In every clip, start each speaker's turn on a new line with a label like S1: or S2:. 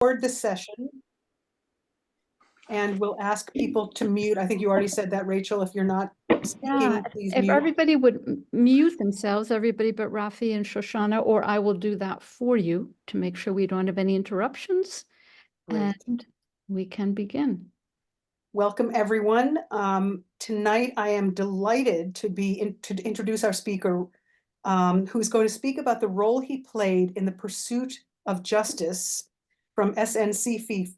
S1: record the session and we'll ask people to mute. I think you already said that, Rachel. If you're not
S2: Yeah,
S1: speaking, please
S2: if
S1: mute.
S2: everybody would mute themselves, everybody but Rafi and Shoshana, or I will do that for you to make sure we don't have any interruptions.
S1: Great.
S2: And we can begin.
S1: Welcome, everyone. Tonight, I am delighted to introduce our speaker, who's going to speak about the role he played in the pursuit of justice from SNCF,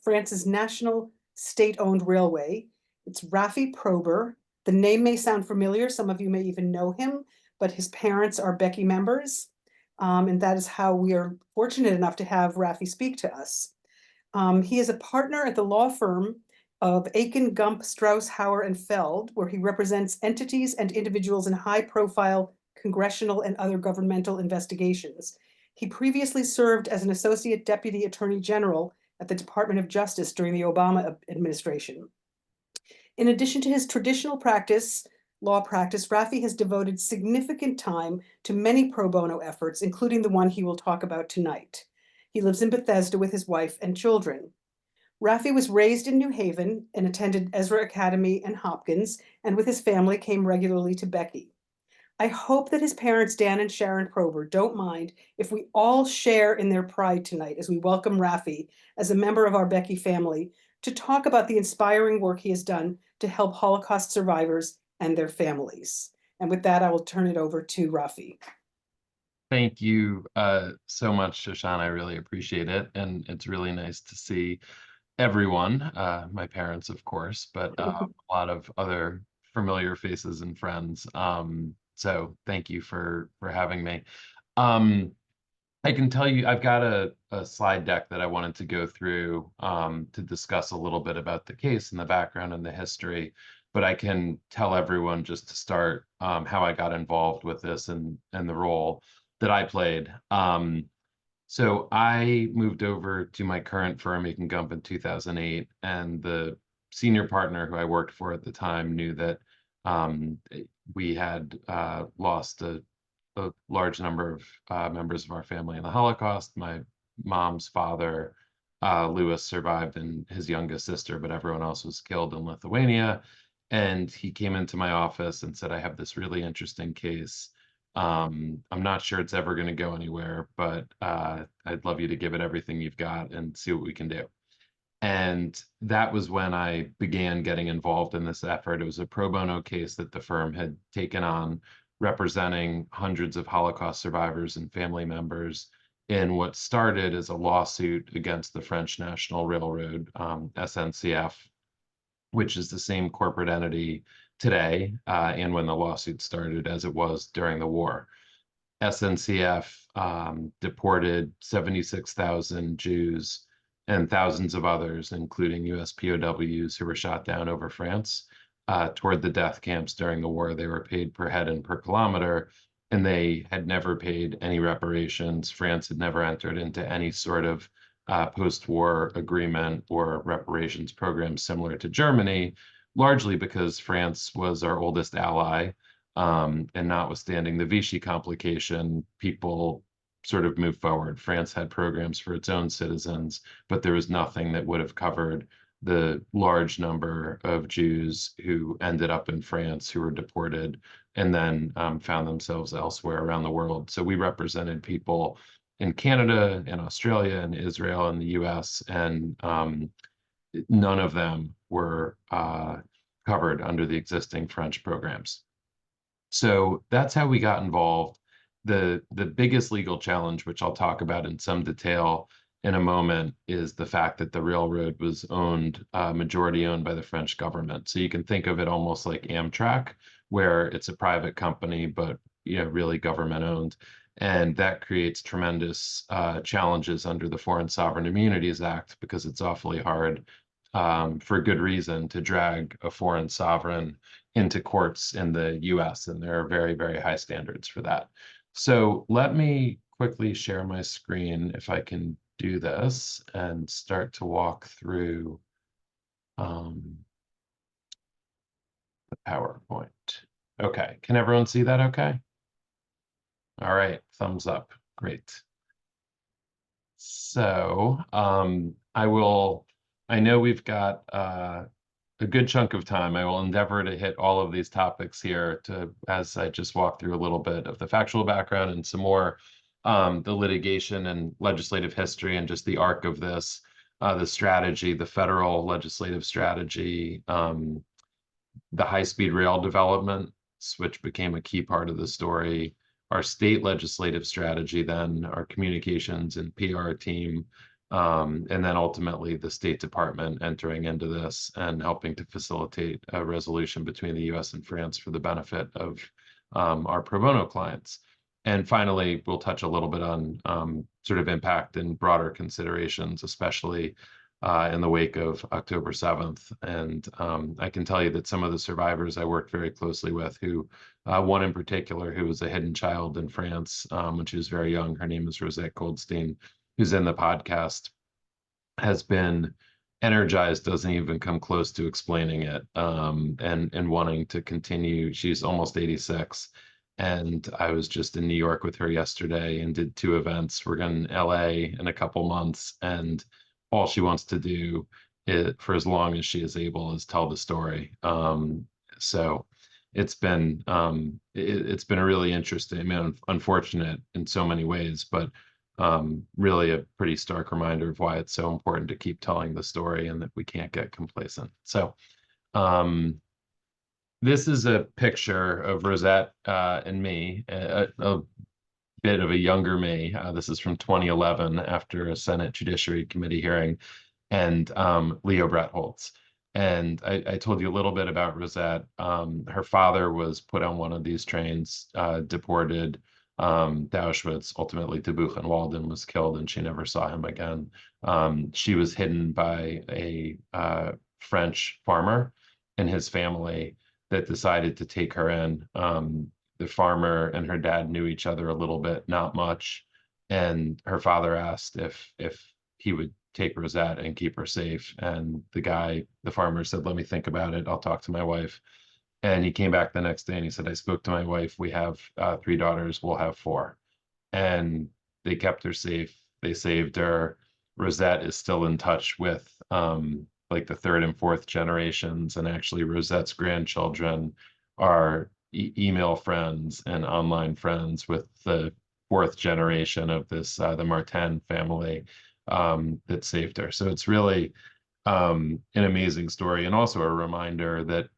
S1: France's national state-owned railway. It's Rafi Prober. The name may sound familiar. Some of you may even know him, but his parents are Becky members. And that is how we are fortunate enough to have Rafi speak to us. He is a partner at the law firm of Aiken, Gump, Strauss, Hauer, and Feld, where he represents entities and individuals in high-profile congressional and other governmental investigations. He previously served as an Associate Deputy Attorney General at the Department of Justice during the Obama administration. In addition to his traditional law practice, Rafi has devoted significant time to many pro bono efforts, including the one he will talk about tonight. He lives in Bethesda with his wife and children. Rafi was raised in New Haven and attended Ezra Academy and Hopkins, and with his family came regularly to Becky. I hope that his parents, Dan and Sharon Prober, don't mind if we all share in their pride tonight as we welcome Rafi as a member of our Becky family to talk about the inspiring work he has done to help Holocaust survivors and their families. And with that, I will turn it over to Rafi.
S3: Thank you so much, Shoshana. I really appreciate it. And it's really nice to see everyone, my parents, of course, but a lot of other familiar faces and friends. So thank you for having me. I can tell you, I've got a slide deck that I wanted to go through to discuss a little bit about the case and the background and the history, but I can tell everyone just to start how I got involved with this and the role that I played. So I moved over to my current firm, Aiken Gump, in 2008, and the senior partner who I worked for at the time knew that we had lost a large number of members of our family in the Holocaust. My mom's father, Louis, survived, and his youngest sister, but everyone else was killed in Lithuania. And he came into my office and said, I have this really interesting case. I'm not sure it's ever going to go anywhere, but I'd love you to give it everything you've got and see what we can do. And that was when I began getting involved in this effort. It was a pro bono case that the firm had taken on, representing hundreds of Holocaust survivors and family members in what started as a lawsuit against the French National Railroad, SNCF, which is the same corporate entity today, and when the lawsuit started, as it was during the war. SNCF deported 76,000 Jews and thousands of others, including US POWs who were shot down over France, toward the death camps during the war. They were paid per head and per kilometer, and they had never paid any reparations. France had never entered into any sort of post-war agreement or reparations program similar to Germany, largely because France was our oldest ally. And notwithstanding the Vichy complication, people sort of moved forward. France had programs for its own citizens, but there was nothing that would have covered the large number of Jews who ended up in France, who were deported, and then found themselves elsewhere around the world. So we represented people in Canada and Australia and Israel and the US, and none of them were covered under the existing French programs. So that's how we got involved. The biggest legal challenge, which I'll talk about in some detail in a moment, is the fact that the railroad was majority owned by the French government. So you can think of it almost like Amtrak, where it's a private company, but really government owned. And that creates tremendous challenges under the Foreign Sovereign Immunities Act, because it's awfully hard, for good reason, to drag a foreign sovereign into courts in the US, and there are very, very high standards for that. So let me quickly share my screen, if I can do this, and start to walk through the PowerPoint. Okay, can everyone see that okay? All right, thumbs up, great. So I know we've got a good chunk of time. I will endeavor to hit all of these topics here as I just walk through a little bit of the factual background and some more the litigation and legislative history and just the arc of this, the strategy, the federal legislative strategy, the high-speed rail development, which became a key part of the story, our state legislative strategy, then our communications and PR team, and then ultimately the State Department entering into this and helping to facilitate a resolution between the US and France for the benefit of our pro bono clients. And finally, we'll touch a little bit on sort of impact and broader considerations, especially in the wake of October 7th. And I can tell you that some of the survivors I worked very closely with, who one in particular, who was a hidden child in France when she was very young, her name is Rosette Goldstein, who's in the podcast, has been energized, doesn't even come close to explaining it, and wanting to continue. She's almost 86. And I was just in New York with her yesterday and did 2 events. We're going to LA in a couple months, and all she wants to do for as long as she is able is tell the story. So it's been it's been a really interesting, I mean, unfortunate in so many ways, but really a pretty stark reminder of why it's so important to keep telling the story and that we can't get complacent. So this is a picture of Rosette and me, a bit of a younger me. This is from 2011 after a Senate Judiciary Committee hearing, and Leo Brettholtz. And I told you a little bit about Rosette. Her father was put on one of these trains, deported to Auschwitz, ultimately to Buchenwald, and was killed, and she never saw him again. She was hidden by a French farmer and his family that decided to take her in. The farmer and her dad knew each other a little bit, not much. And her father asked if he would take Rosette and keep her safe. And the farmer said, "Let me think about it. I'll talk to my wife." And he came back the next day and he said, "I spoke to my wife. We have 3 daughters. We'll have 4." And they kept her safe. They saved her. Rosette is still in touch with like the 3rd and 4th generations. And actually Rosette's grandchildren are email friends and online friends with the 4th generation of this, the Martin family that saved her. So it's really an amazing story, and also a reminder that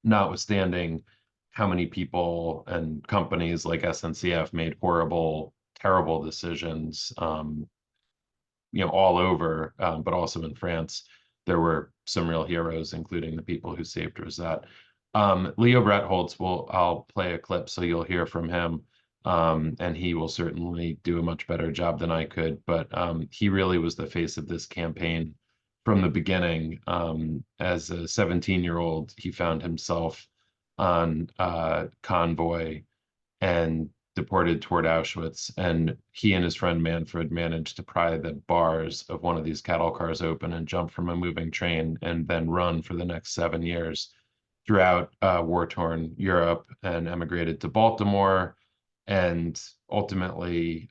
S3: notwithstanding how many people and companies like SNCF made horrible, terrible decisions, all over, but also in France, there were some real heroes, including the people who saved Rosette. Leo Brettholtz I'll play a clip so you'll hear from him. And he will certainly do a much better job than I could, but he really was the face of this campaign from the beginning. As a 17-year-old, he found himself on a convoy and deported toward Auschwitz. And he and his friend Manfred managed to pry the bars of one of these cattle cars open and jump from a moving train and then run for the next 7 years throughout war-torn Europe, and emigrated to Baltimore, and ultimately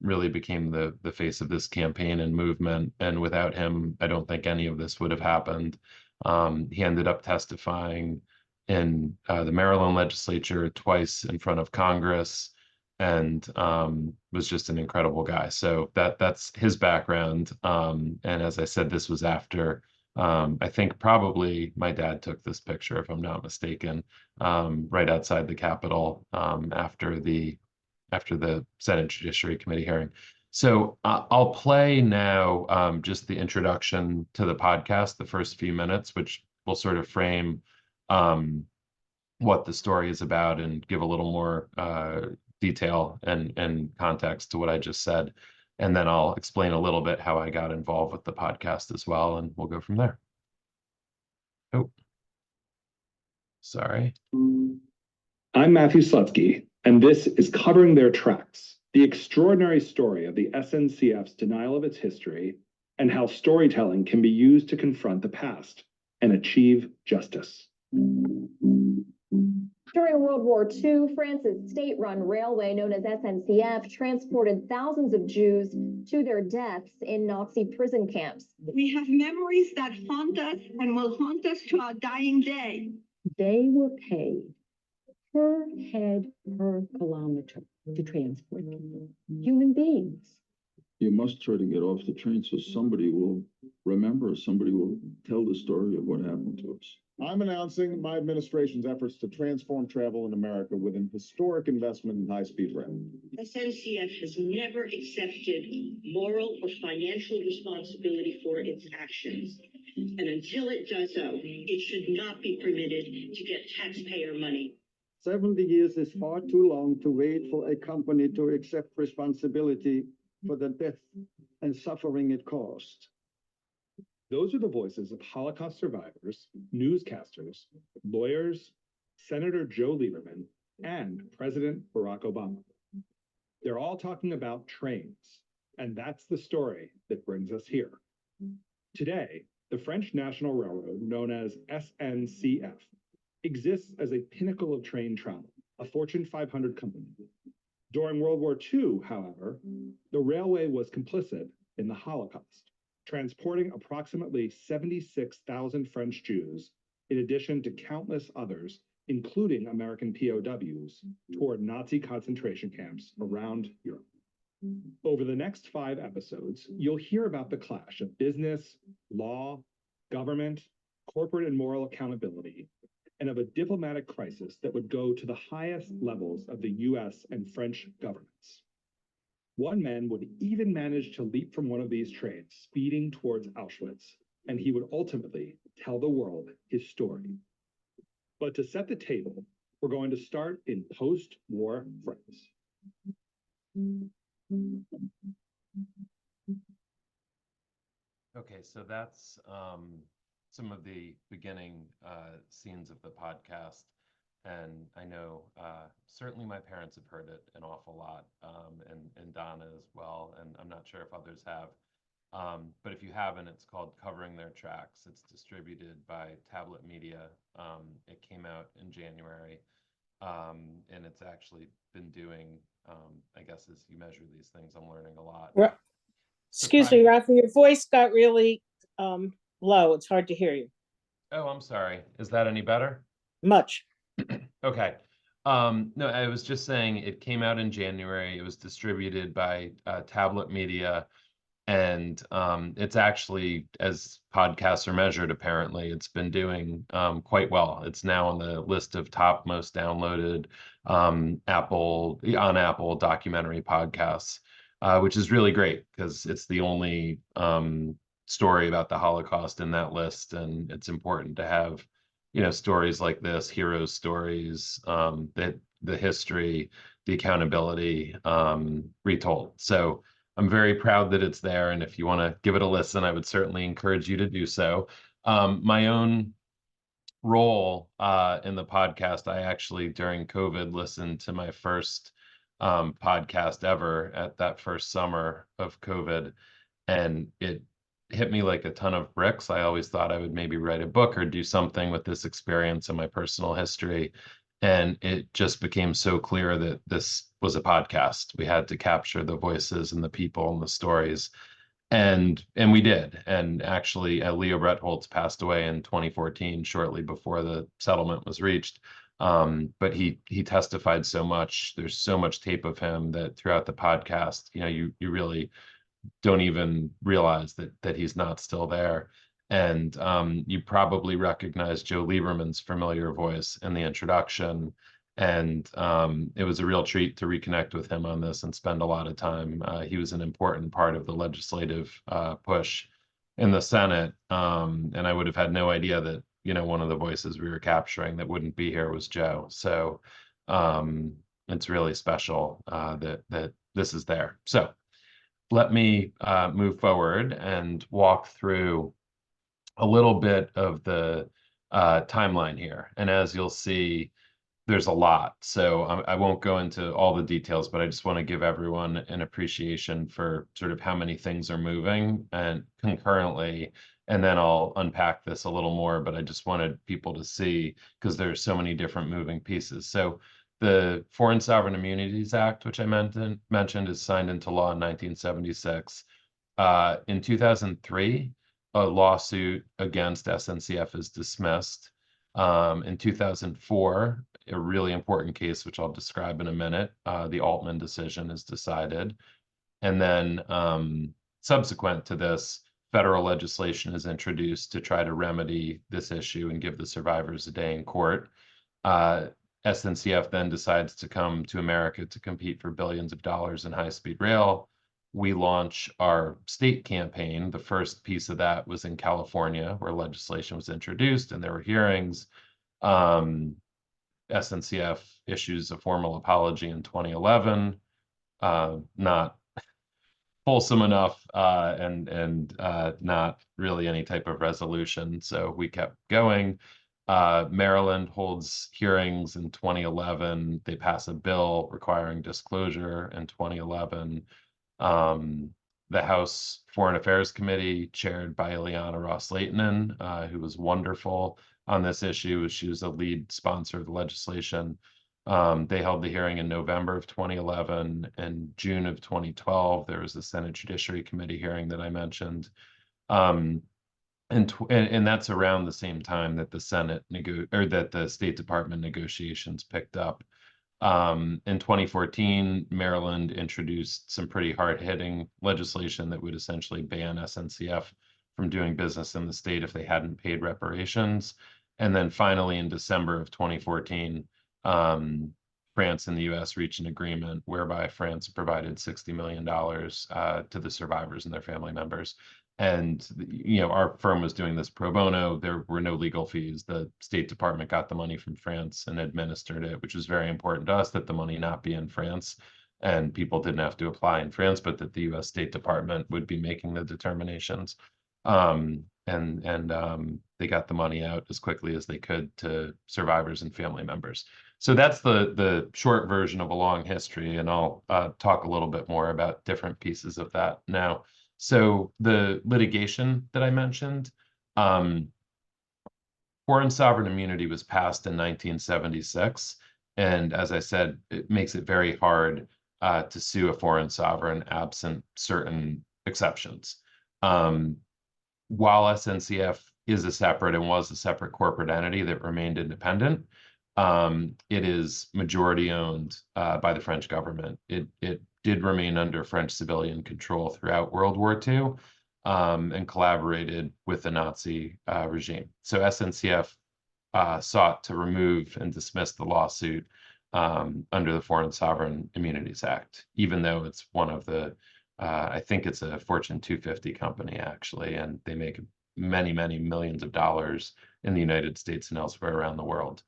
S3: really became the face of this campaign and movement. And without him, I don't think any of this would have happened. He ended up testifying in the Maryland legislature twice in front of Congress, and was just an incredible guy. So that's his background. And as I said, this was after, I think probably my dad took this picture, if I'm not mistaken, right outside the Capitol after the Senate Judiciary Committee hearing. So I'll play now just the introduction to the podcast, the first few minutes, which will sort of frame what the story is about and give a little more detail and context to what I just said. And then I'll explain a little bit how I got involved with the podcast as well, and we'll go from there. Oh, sorry.
S4: I'm Matthew Slutsky, and this is Covering Their Tracks, the extraordinary story of the SNCF's denial of its history and how storytelling can be used to confront the past and achieve justice.
S5: During World War II, France's state-run railway, known as SNCF, transported thousands of Jews to their deaths in Nazi prison camps.
S6: We have memories that haunt us and will haunt us to our dying day.
S7: They were paid per head per kilometer to transport people, human beings.
S8: You must try to get off the train so somebody will remember, somebody will tell the story of what happened to us.
S9: I'm announcing my administration's efforts to transform travel in America with an historic investment in high-speed rail.
S10: SNCF has never accepted moral or financial responsibility for its actions. And until it does so, it should not be permitted to get taxpayer money.
S11: 70 years is far too long to wait for a company to accept responsibility for the death and suffering it caused.
S4: Those are the voices of Holocaust survivors, newscasters, lawyers, Senator Joe Lieberman, and President Barack Obama. They're all talking about trains, and that's the story that brings us here. Today, the French National Railroad, known as SNCF, exists as a pinnacle of train travel, a Fortune 500 company. During World War II, however, the railway was complicit in the Holocaust, transporting approximately 76,000 French Jews, in addition to countless others, including American POWs, toward Nazi concentration camps around Europe. Over the next 5 episodes, you'll hear about the clash of business, law, government, corporate and moral accountability, and of a diplomatic crisis that would go to the highest levels of the US and French governments. One man would even manage to leap from one of these trains, speeding towards Auschwitz, and he would ultimately tell the world his story. But to set the table, we're going to start in post-war France.
S3: Okay, so that's some of the beginning scenes of the podcast. And I know certainly my parents have heard it an awful lot, and Donna as well, and I'm not sure if others have. But if you haven't, it's called Covering Their Tracks. It's distributed by Tablet Media. It came out in January, and it's actually been doing, I guess as you measure these things, I'm learning a lot.
S12: Excuse me, Rafi, your voice got really low. It's hard to hear you.
S3: Oh, I'm sorry. Is that any better?
S12: Much.
S3: Okay. No, I was just saying it came out in January. It was distributed by Tablet Media. And it's actually, as podcasts are measured, apparently, it's been doing quite well. It's now on the list of top most downloaded Apple documentary podcasts, which is really great because it's the only story about the Holocaust in that list. And it's important to have, stories like this, heroes stories, that the history, the accountability retold. So I'm very proud that it's there. And if you want to give it a listen, I would certainly encourage you to do so. My own role in the podcast, I actually, during COVID, listened to my first podcast ever at that first summer of COVID. And it hit me like a ton of bricks. I always thought I would maybe write a book or do something with this experience and my personal history. And it just became so clear that this was a podcast. We had to capture the voices and the people and the stories. And we did. And actually, Leo Brettholtz passed away in 2014, shortly before the settlement was reached. But he testified so much. There's so much tape of him that throughout the podcast, you really don't even realize that he's not still there. And you probably recognize Joe Lieberman's familiar voice in the introduction. And it was a real treat to reconnect with him on this and spend a lot of time. He was an important part of the legislative push in the Senate. And I would have had no idea that, one of the voices we were capturing that wouldn't be here was Joe. So it's really special that this is there. So let me move forward and walk through a little bit of the timeline here. And as you'll see, there's a lot. So I won't go into all the details, but I just want to give everyone an appreciation for sort of how many things are moving and concurrently And then I'll unpack this a little more, but I just wanted people to see, because there's so many different moving pieces. So the Foreign Sovereign Immunities Act, which I mentioned, is signed into law in 1976. In 2003, a lawsuit against SNCF is dismissed. In 2004, a really important case, which I'll describe in a minute, the Altman decision is decided. And then subsequent to this, federal legislation is introduced to try to remedy this issue and give the survivors a day in court. SNCF then decides to come to America to compete for billions of dollars in high-speed rail. We launch our state campaign. The first piece of that was in California, where legislation was introduced and there were hearings. SNCF issues a formal apology in 2011, not fulsome enough and not really any type of resolution. So we kept going. Maryland holds hearings in 2011. They pass a bill requiring disclosure in 2011. The House Foreign Affairs Committee, chaired by Ileana Ros-Lehtinen, who was wonderful on this issue. She was a lead sponsor of the legislation. They held the hearing in November of 2011. And June of 2012, there was the Senate Judiciary Committee hearing that I mentioned. And that's around the same time that the that the State Department negotiations picked up. In 2014, Maryland introduced some pretty hard-hitting legislation that would essentially ban SNCF from doing business in the state if they hadn't paid reparations. And then finally, in December of 2014, France and the US reached an agreement whereby France provided $60 million to the survivors and their family members. And our firm was doing this pro bono. There were no legal fees. The State Department got the money from France and administered it, which was very important to us, that the money not be in France and people didn't have to apply in France, but that the US State Department would be making the determinations. They got the money out as quickly as they could to survivors and family members. So that's the short version of a long history, and I'll talk a little bit more about different pieces of that now. So the litigation that I mentioned, Foreign Sovereign Immunity was passed in 1976. And as I said, it makes it very hard to sue a foreign sovereign absent certain exceptions. While SNCF is a separate and was a separate corporate entity that remained independent, it is majority owned by the French government. It did remain under French civilian control throughout World War II and collaborated with the Nazi regime. So SNCF sought to remove and dismiss the lawsuit under the Foreign Sovereign Immunities Act, even though it's one of the, I think it's a Fortune 250 company actually, and they make many, many millions of dollars in the United States and elsewhere around the world.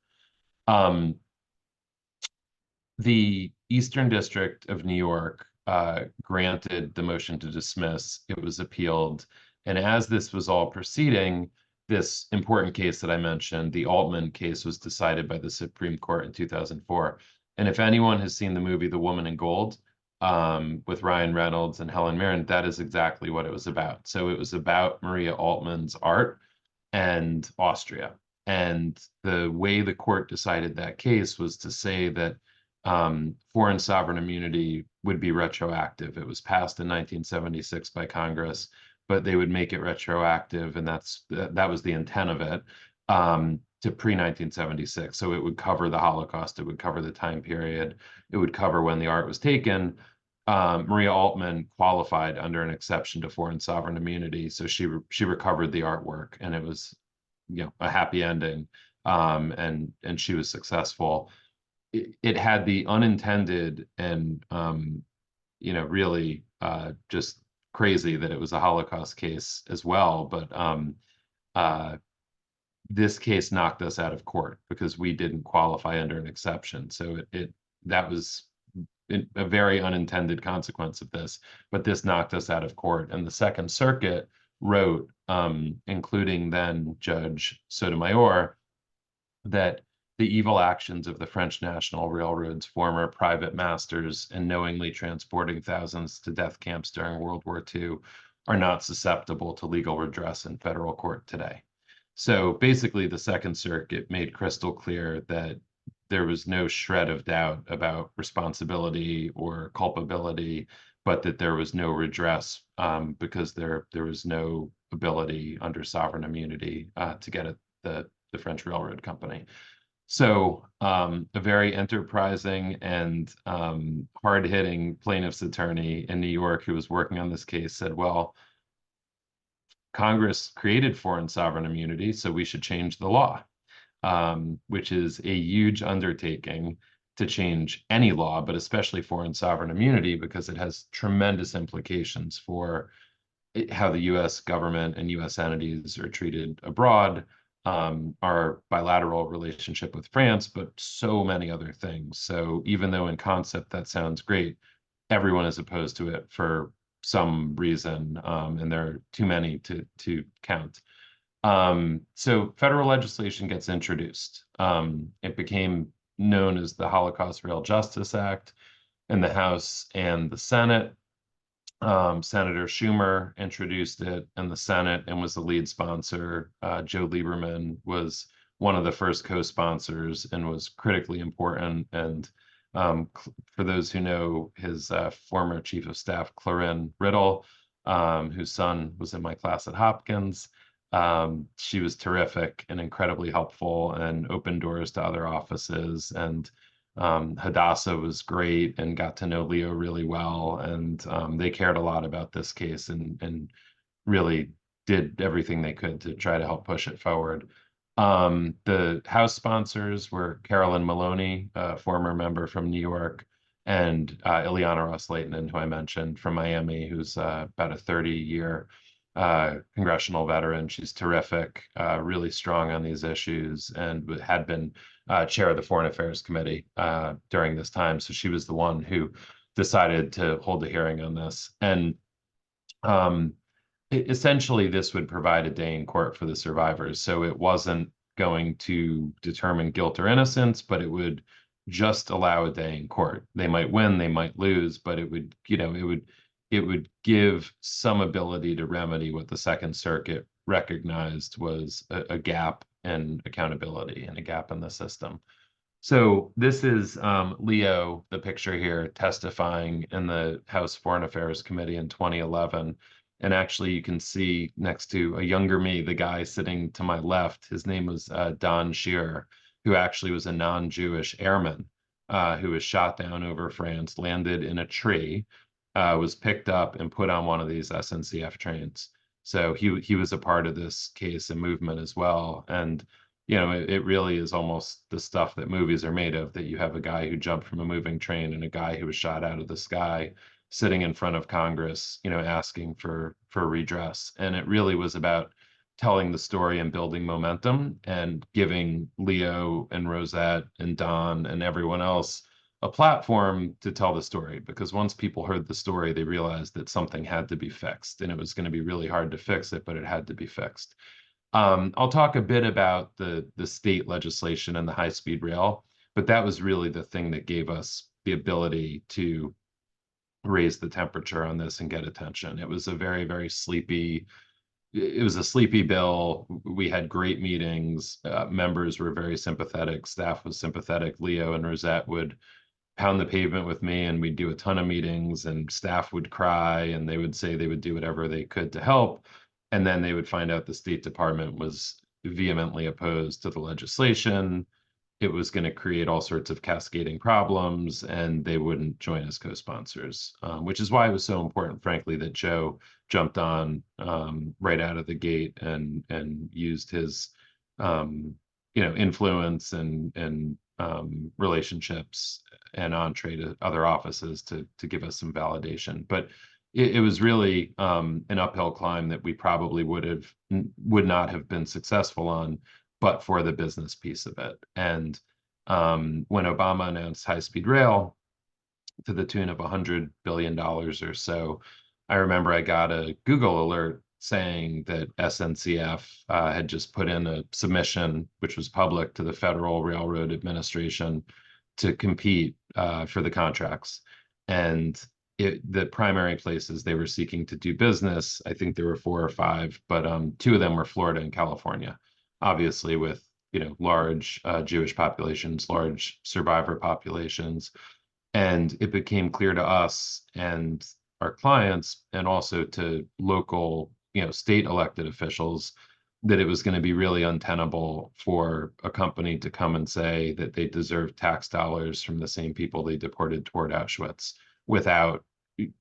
S3: The Eastern District of New York granted the motion to dismiss. It was appealed. And as this was all proceeding, this important case that I mentioned, the Altman case, was decided by the Supreme Court in 2004. And if anyone has seen the movie The Woman in Gold with Ryan Reynolds and Helen Mirren, that is exactly what it was about. So it was about Maria Altman's art and Austria. And the way the court decided that case was to say that foreign sovereign immunity would be retroactive. It was passed in 1976 by Congress, but they would make it retroactive, and that was the intent of it, to pre-1976. So it would cover the Holocaust, it would cover the time period, it would cover when the art was taken. Maria Altman qualified under an exception to foreign sovereign immunity, so she recovered the artwork, and it was a happy ending, and she was successful. It had the unintended and really just crazy that it was a Holocaust case as well, but this case knocked us out of court because we didn't qualify under an exception. So that was a very unintended consequence of this, but this knocked us out of court. And the Second Circuit wrote, including then Judge Sotomayor, that the evil actions of the French National Railroad's former private masters in knowingly transporting thousands to death camps during World War II are not susceptible to legal redress in federal court today. So basically, the Second Circuit made crystal clear that there was no shred of doubt about responsibility or culpability, but that there was no redress because there was no ability under sovereign immunity to get at the French Railroad Company. So a very enterprising and hard-hitting plaintiff's attorney in New York who was working on this case said, well, Congress created foreign sovereign immunity, so we should change the law, which is a huge undertaking to change any law, but especially foreign sovereign immunity, because it has tremendous implications for how the U.S. government and U.S. entities are treated abroad, our bilateral relationship with France, but so many other things. So even though in concept that sounds great, everyone is opposed to it for some reason, and there are too many to count. So federal legislation gets introduced. It became known as the Holocaust Rail Justice Act in the House and the Senate. Senator Schumer introduced it in the Senate and was the lead sponsor. Joe Lieberman was one of the first co-sponsors and was critically important. And for those who know his former chief of staff, Clarine Riddle, whose son was in my class at Hopkins, she was terrific and incredibly helpful and opened doors to other offices. And Hadassah was great and got to know Leo really well. And they cared a lot about this case and really did everything they could to try to help push it forward. The House sponsors were Carolyn Maloney, a former member from New York, and Ileana Ros-Lehtinen, who I mentioned from Miami, who's about a 30-year congressional veteran. She's terrific, really strong on these issues, and had been chair of the Foreign Affairs Committee during this time. So she was the one who decided to hold a hearing on this. And essentially, this would provide a day in court for the survivors. So it wasn't going to determine guilt or innocence, but it would just allow a day in court. They might win, they might lose, but it would, it would give some ability to remedy what the Second Circuit recognized was a gap in accountability and a gap in the system. So this is Leo, the picture here, testifying in the House Foreign Affairs Committee in 2011. And actually, you can see next to a younger me, the guy sitting to my left, his name was Don Shearer, who actually was a non-Jewish airman who was shot down over France, landed in a tree, was picked up and put on one of these SNCF trains. So he was a part of this case and movement as well. And it really is almost the stuff that movies are made of, that you have a guy who jumped from a moving train and a guy who was shot out of the sky sitting in front of Congress, asking for redress. And it really was about telling the story and building momentum and giving Leo and Rosette and Don and everyone else a platform to tell the story. Because once people heard the story, they realized that something had to be fixed, and it was going to be really hard to fix it, but it had to be fixed. I'll talk a bit about the state legislation and the high-speed rail, but that was really the thing that gave us the ability to raise the temperature on this and get attention. It was a very, very sleepy, it was a sleepy bill. We had great meetings. Members were very sympathetic. Staff was sympathetic. Leo and Rosette would pound the pavement with me, and we'd do a ton of meetings, and staff would cry, and they would say they would do whatever they could to help. And then they would find out the State Department was vehemently opposed to the legislation. It was going to create all sorts of cascading problems, and they wouldn't join as co-sponsors, which is why it was so important, frankly, that Joe jumped on right out of the gate and used his influence and relationships and entree to other offices to give us some validation. But it was really an uphill climb that we probably would not have been successful on, but for the business piece of it. And when Obama announced high-speed rail to the tune of $100 billion or so, I remember I got a Google alert saying that SNCF had just put in a submission, which was public, to the Federal Railroad Administration to compete for the contracts. And the primary places they were seeking to do business, I think there were 4 or 5, but 2 of them were Florida and California, obviously with, large Jewish populations, large survivor populations. And it became clear to us and our clients, and also to local, state elected officials, that it was going to be really untenable for a company to come and say that they deserve tax dollars from the same people they deported toward Auschwitz without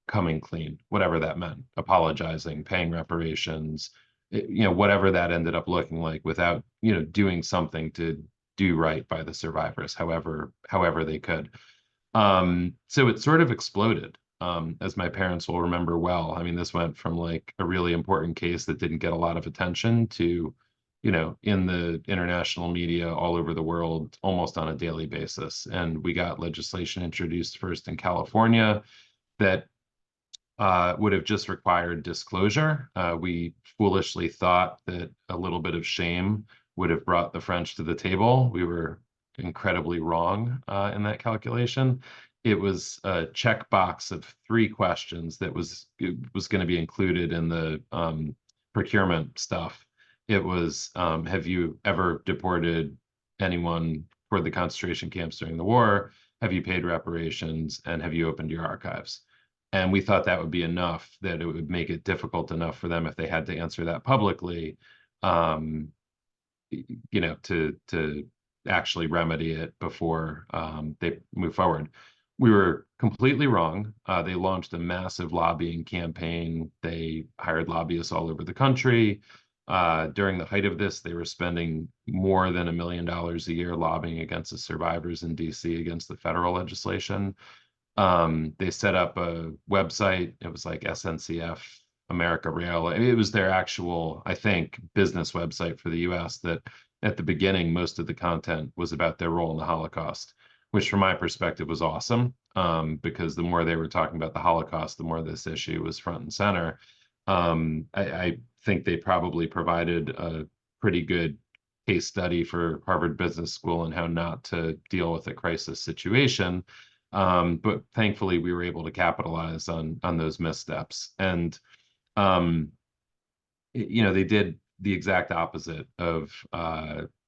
S3: coming clean, whatever that meant, apologizing, paying reparations, whatever that ended up looking like, without, doing something to do right by the survivors, however they could. So it sort of exploded, as my parents will remember well. I mean, this went from like a really important case that didn't get a lot of attention to, in the international media all over the world, almost on a daily basis. And we got legislation introduced first in California that would have just required disclosure. We foolishly thought that a little bit of shame would have brought the French to the table. We were incredibly wrong in that calculation. It was a checkbox of 3 questions that was going to be included in the procurement stuff. It was, have you ever deported anyone for the concentration camps during the war? Have you paid reparations? And have you opened your archives? And we thought that would be enough, that it would make it difficult enough for them if they had to answer that publicly, to actually remedy it before they move forward. We were completely wrong. They launched a massive lobbying campaign. They hired lobbyists all over the country. During the height of this, they were spending more than $1 million a year lobbying against the survivors in DC against the federal legislation. They set up a website. It was like SNCF America Rail. It was their actual, I think, business website for the US, that at the beginning, most of the content was about their role in the Holocaust, which from my perspective was awesome, because the more they were talking about the Holocaust, the more this issue was front and center. I think they probably provided a pretty good case study for Harvard Business School and how not to deal with a crisis situation. But thankfully, we were able to capitalize on those missteps. And, they did the exact opposite of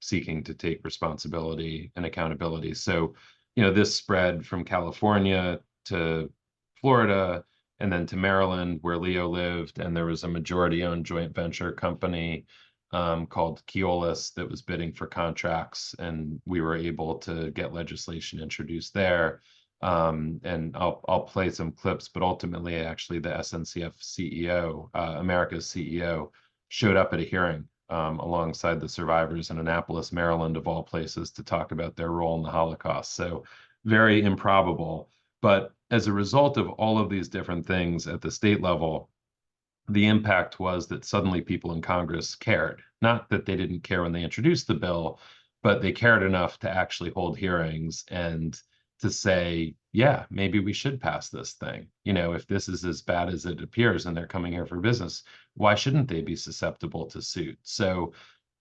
S3: seeking to take responsibility and accountability. So, this spread from California to Florida and then to Maryland, where Leo lived. And there was a majority-owned joint venture company called Keolis that was bidding for contracts. And we were able to get legislation introduced there. And I'll play some clips, but ultimately, actually, the SNCF CEO, America's CEO, showed up at a hearing alongside the survivors in Annapolis, Maryland, of all places, to talk about their role in the Holocaust. So very improbable. But as a result of all of these different things at the state level, the impact was that suddenly people in Congress cared. Not that they didn't care when they introduced the bill, but they cared enough to actually hold hearings and to say, yeah, maybe we should pass this thing. If this is as bad as it appears and they're coming here for business, why shouldn't they be susceptible to suit? So,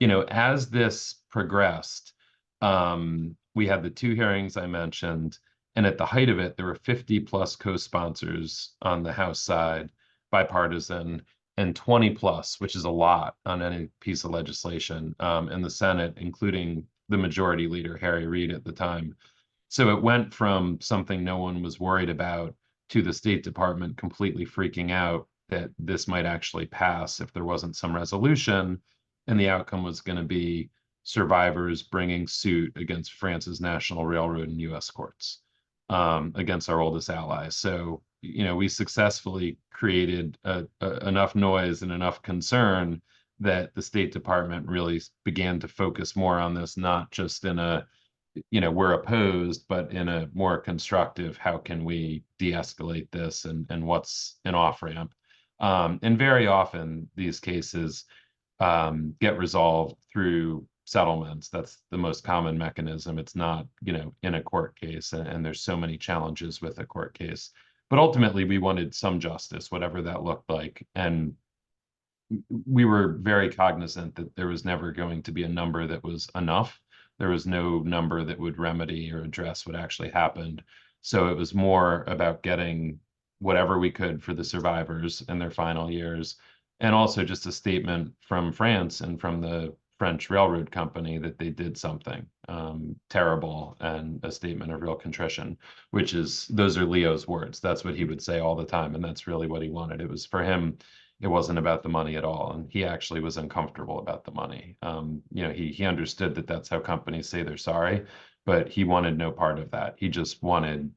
S3: as this progressed, we had the 2 hearings I mentioned, and at the height of it, there were 50 plus co-sponsors on the House side, bipartisan, and 20 plus, which is a lot on any piece of legislation, in the Senate, including the majority leader, Harry Reid, at the time. So it went from something no one was worried about to the State Department completely freaking out that this might actually pass if there wasn't some resolution. And the outcome was going to be survivors bringing suit against France's National Railroad and US courts, against our oldest allies. So, we successfully created enough noise and enough concern that the State Department really began to focus more on this, not just in a, we're opposed, but in a more constructive, how can we de-escalate this, and what's an off-ramp? And very often these cases get resolved through settlements. That's the most common mechanism. It's not, in a court case, and there's so many challenges with a court case. But ultimately, we wanted some justice, whatever that looked like. And we were very cognizant that there was never going to be a number that was enough. There was no number that would remedy or address what actually happened. So it was more about getting whatever we could for the survivors in their final years. And also just a statement from France and from the French railroad company that they did something terrible, and a statement of real contrition, which is, those are Leo's words. That's what he would say all the time. And that's really what he wanted. It was, for him, it wasn't about the money at all. And he actually was uncomfortable about the money. You know, he understood that that's how companies say they're sorry, but he wanted no part of that. He just wanted,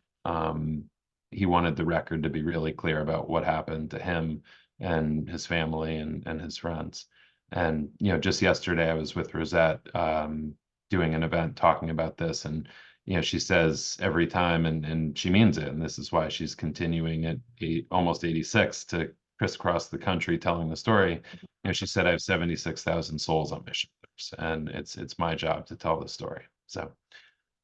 S3: he wanted the record to be really clear about what happened to him and his family and his friends. And, you know, just yesterday I was with Rosette doing an event talking about this, and, you know, she says every time, and she means it, and this is why she's continuing at almost 86 to crisscross the country telling the story. You know, she said, I have 76,000 souls on my shoulders, and it's my job to tell the story. So,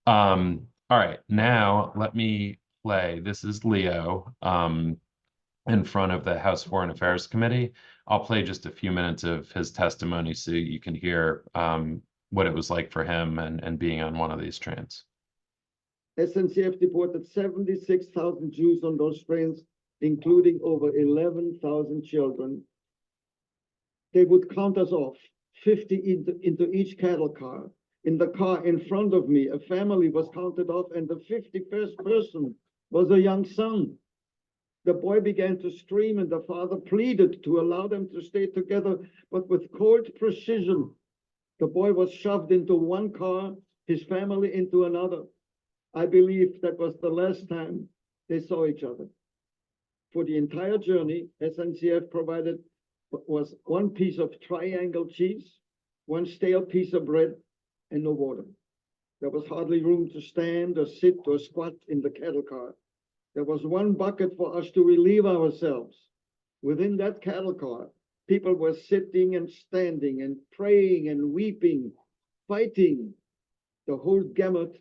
S3: all right, now let me play. This is Leo in front of the House Foreign Affairs Committee. I'll play just a few minutes of his testimony so you can hear what it was like for him and being on one of these trains.
S11: SNCF deported 76,000 Jews on those trains, including over 11,000 children. They would count us off, 50 into each cattle car. In the car in front of me, a family was counted off, and the 51st person was a young son. The boy began to scream, and the father pleaded to allow them to stay together, but with cold precision, the boy was shoved into one car, his family into another. I believe that was the last time they saw each other. For the entire journey, SNCF provided was one piece of triangle cheese, one stale piece of bread, and no water. There was hardly room to stand or sit or squat in the cattle car. There was one bucket for us to relieve ourselves. Within that cattle car, people were sitting and standing and praying and weeping, fighting, the whole gamut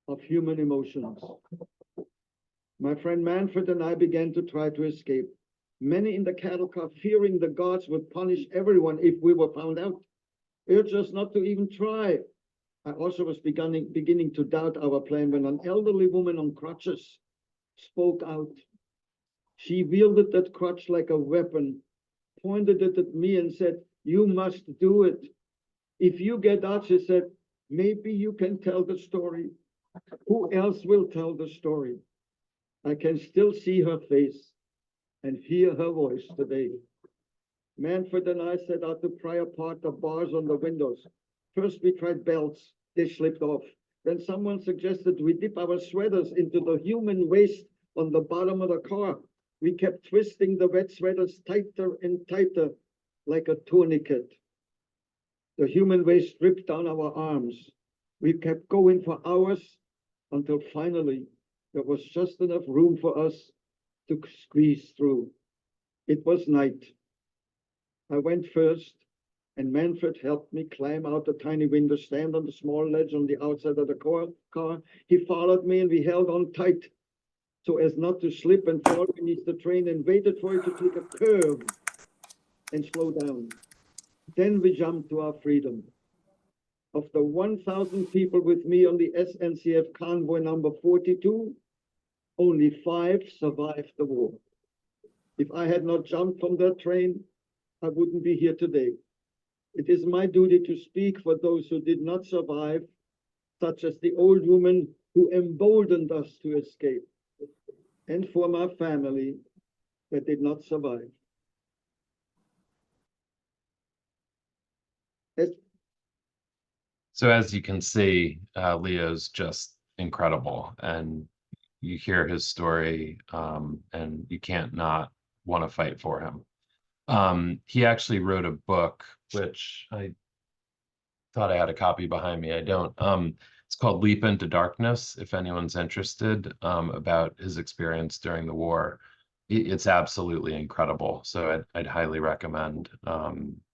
S11: of human emotions. My friend Manfred and I began to try to escape. Many in the cattle car, fearing the gods would punish everyone if we were found out, urged us not to even try. I also was beginning to doubt our plan when an elderly woman on crutches spoke out. She wielded that crutch like a weapon, pointed it at me and said, "You must do it. If you get out," she said, "maybe you can tell the story. Who else will tell the story?" I can still see her face and hear her voice today. Manfred and I set out to pry apart the bars on the windows. First, we tried belts. They slipped off. Then someone suggested we dip our sweaters into the human waste on the bottom of the car. We kept twisting the wet sweaters tighter and tighter like a tourniquet. The human waste dripped down our arms. We kept going for hours until finally there was just enough room for us to squeeze through. It was night. I went first, and Manfred helped me climb out the tiny window, stand on the small ledge on the outside of the car. He followed me, and we held on tight so as not to slip and fall beneath the train, and waited for it to take a curve and slow down. Then we jumped to our freedom. Of the 1,000 people with me on the SNCF convoy number 42, only 5 survived the war. If I had not jumped from that train, I wouldn't be here today. It is my duty to speak for those who did not survive, such as the old woman who emboldened us to escape, and for my family that did not survive.
S3: So as you can see, Leo's just incredible, and you hear his story, and you can't not want to fight for him. He actually wrote a book, which I thought I had a copy behind me. I don't. It's called Leap into Darkness, if anyone's interested, about his experience during the war. It's absolutely incredible. So I'd highly recommend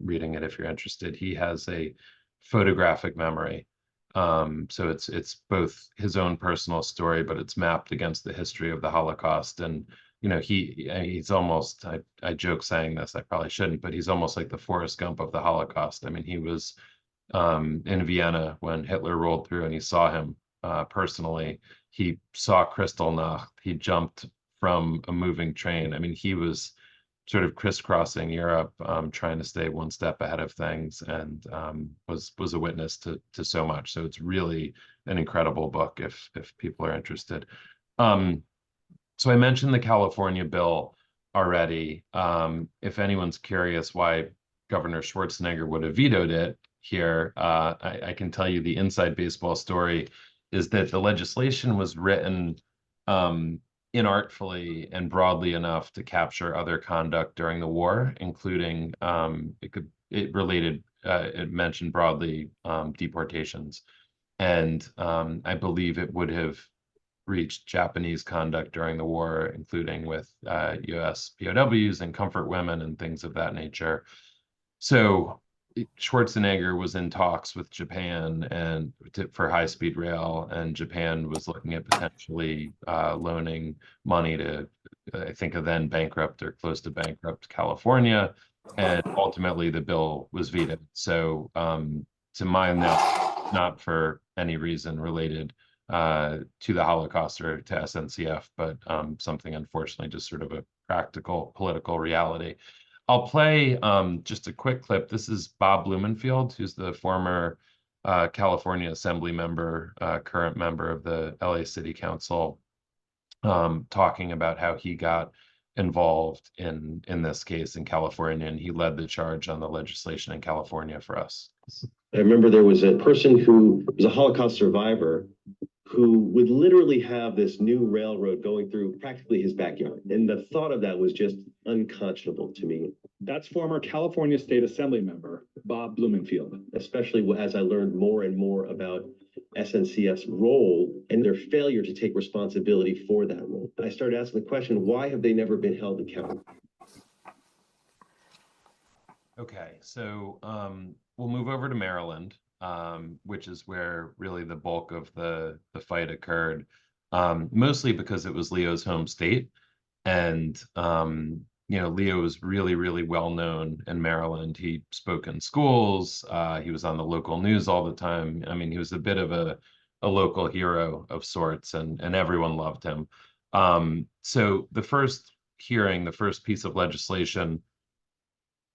S3: reading it if you're interested. He has a photographic memory. So it's both his own personal story, but it's mapped against the history of the Holocaust. And, you know, he's almost, I joke saying this, I probably shouldn't, but he's almost like the Forrest Gump of the Holocaust. I mean, he was in Vienna when Hitler rolled through, and he saw him personally. He saw Kristallnacht. He jumped from a moving train. I mean, he was sort of crisscrossing Europe, trying to stay one step ahead of things, and was a witness to so much. So it's really an incredible book if people are interested. So I mentioned the California bill already. If anyone's curious why Governor Schwarzenegger would have vetoed it here, I can tell you the inside baseball story is that the legislation was written inartfully and broadly enough to capture other conduct during the war, including it mentioned broadly deportations. And I believe it would have reached Japanese conduct during the war, including with US POWs and comfort women and things of that nature. So Schwarzenegger was in talks with Japan and for high-speed rail, and Japan was looking at potentially loaning money to, I think, a then bankrupt or close to bankrupt California, and ultimately the bill was vetoed. So to my knowledge, not for any reason related to the Holocaust or to SNCF, but something unfortunately just sort of a practical political reality. I'll play just a quick clip. This is Bob Blumenfield, who's the former California Assembly member, current member of the LA City Council, talking about how he got involved in this case in California, and he led the charge on the legislation in California for us.
S13: I remember there was a person who was a Holocaust survivor who would literally have this new railroad going through practically his backyard. And the thought of that was just unconscionable to me.
S4: That's former California State Assembly member, Bob Blumenfield.
S13: Especially as I learned more and more about SNCF's role and their failure to take responsibility for that role. I started asking the question, why have they never been held accountable?
S3: Okay, so we'll move over to Maryland, which is where really the bulk of the fight occurred, mostly because it was Leo's home state. And, Leo was really, really well known in Maryland. He spoke in schools. He was on the local news all the time. I mean, he was a bit of a local hero of sorts, and everyone loved him. So the first hearing, the first piece of legislation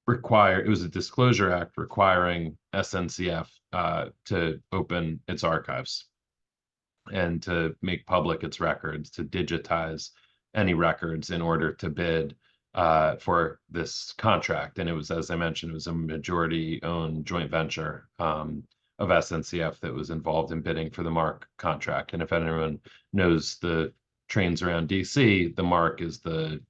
S3: it was a disclosure act requiring SNCF to open its archives and to make public its records, to digitize any records in order to bid for this contract. And it was, as I mentioned, it was a majority-owned joint venture of SNCF that was involved in bidding for the MARC contract. And if anyone knows the trains around DC, the MARC is the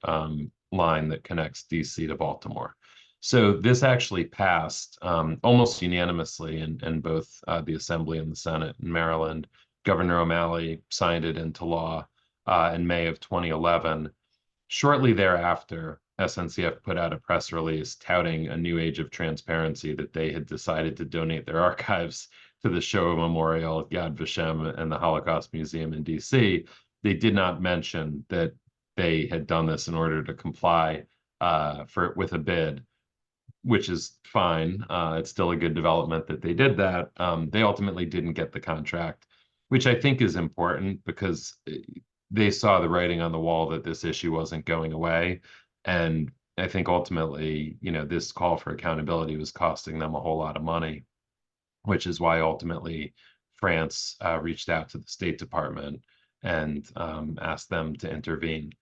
S3: line that connects DC to Baltimore. So this actually passed almost unanimously in both the Assembly and the Senate in Maryland. Governor O'Malley signed it into law in May of 2011. Shortly thereafter, SNCF put out a press release touting a new age of transparency, that they had decided to donate their archives to the Shoah Memorial, Yad Vashem, and the Holocaust Museum in DC. They did not mention that they had done this in order to comply with a bid, which is fine. It's still a good development that they did that. They ultimately didn't get the contract, which I think is important because they saw the writing on the wall that this issue wasn't going away. And I think ultimately, this call for accountability was costing them a whole lot of money, which is why ultimately France reached out to the State Department and asked them to intervene.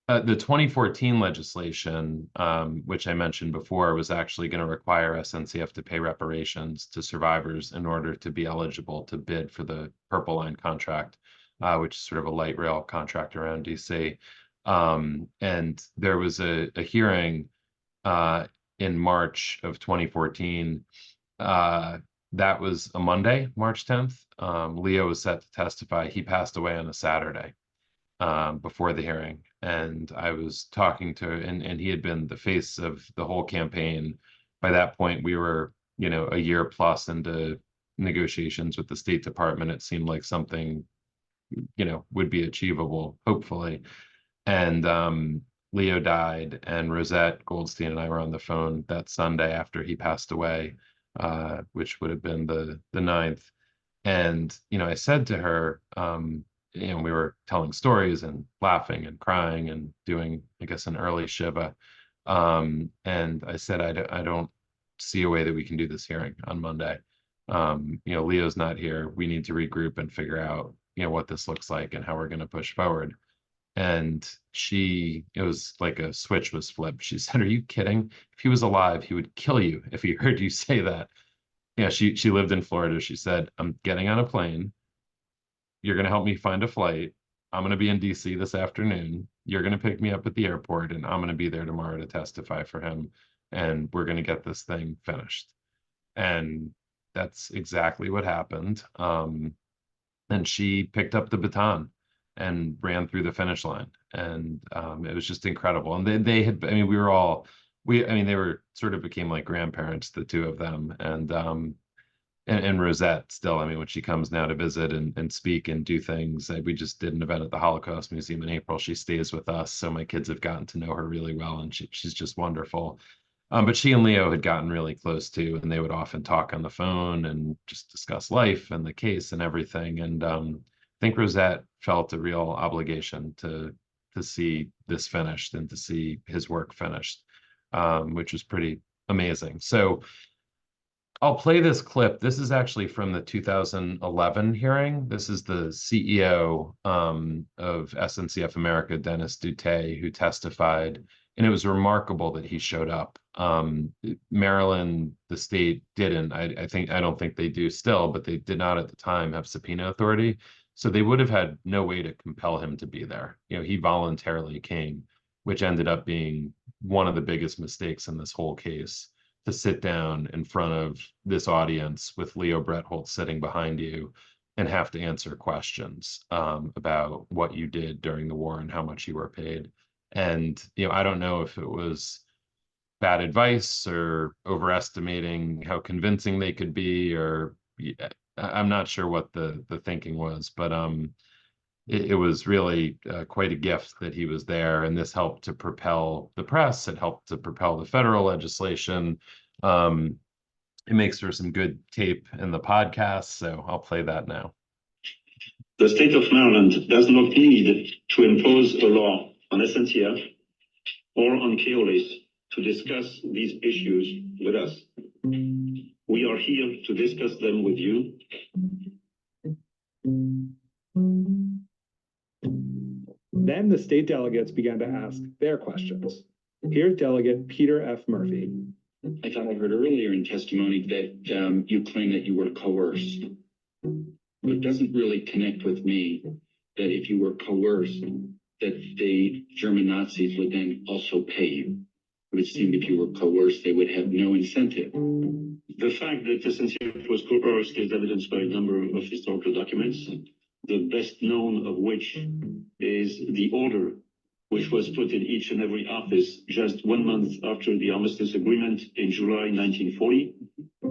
S3: The 2014 legislation, which I mentioned before, was actually going to require SNCF to pay reparations to survivors in order to be eligible to bid for the Purple Line contract, which is sort of a light rail contract around DC. And there was a hearing in March of 2014. That was a Monday, March 10th. Leo was set to testify. He passed away on a Saturday before the hearing. And I was talking to, and he had been the face of the whole campaign. By that point, we were, a year plus into negotiations with the State Department. It seemed like something, would be achievable, hopefully. And Leo died, and Rosette Goldstein and I were on the phone that Sunday after he passed away, which would have been the 9th. And, I said to her, we were telling stories and laughing and crying and doing, I guess, an early Shiva. And I said, I don't see a way that we can do this hearing on Monday. Leo's not here. We need to regroup and figure out, what this looks like and how we're going to push forward. And it was like a switch was flipped. She said, "Are you kidding? If he was alive, he would kill you if he heard you say that." She lived in Florida. She said, "I'm getting on a plane. You're going to help me find a flight. I'm going to be in DC this afternoon. You're going to pick me up at the airport, and I'm going to be there tomorrow to testify for him. And we're going to get this thing finished." And that's exactly what happened. And she picked up the baton and ran through the finish line. And it was just incredible. And they had, I mean, they were sort of became like grandparents, the two of them. And Rosette still, I mean, when she comes now to visit and speak and do things, we just did an event at the Holocaust Museum in April. She stays with us. So my kids have gotten to know her really well, and she's just wonderful. But she and Leo had gotten really close too, and they would often talk on the phone and just discuss life and the case and everything. And I think Rosette felt a real obligation to see this finished and to see his work finished, which was pretty amazing. So I'll play this clip. This is actually from the 2011 hearing. This is the CEO of SNCF America, Dennis Dutay, who testified, and it was remarkable that he showed up. Maryland, the state didn't. I don't think they do still, but they did not at the time have subpoena authority. So they would have had no way to compel him to be there. He voluntarily came, which ended up being one of the biggest mistakes in this whole case, to sit down in front of this audience with Leo Brettholtz sitting behind you and have to answer questions about what you did during the war and how much you were paid. And, I don't know if it was bad advice or overestimating how convincing they could be, or I'm not sure what the thinking was, but it was really quite a gift that he was there, and this helped to propel the press. It helped to propel the federal legislation. It makes for some good tape in the podcast, so I'll play that now.
S14: The state of Maryland does not need to impose a law on SNCF or on Keolis to discuss these issues with us. We are here to discuss them with you.
S4: Then the state delegates began to ask their questions. Here's Delegate Peter F. Murphy.
S15: I thought I heard earlier in testimony that you claim that you were coerced. But it doesn't really connect with me that if you were coerced, that the German Nazis would then also pay you. It would seem if you were coerced, they would have no incentive.
S14: The fact that SNCF was coerced is evidenced by a number of historical documents, the best known of which is the order which was put in each and every office just 1 month after the armistice agreement in July 1940,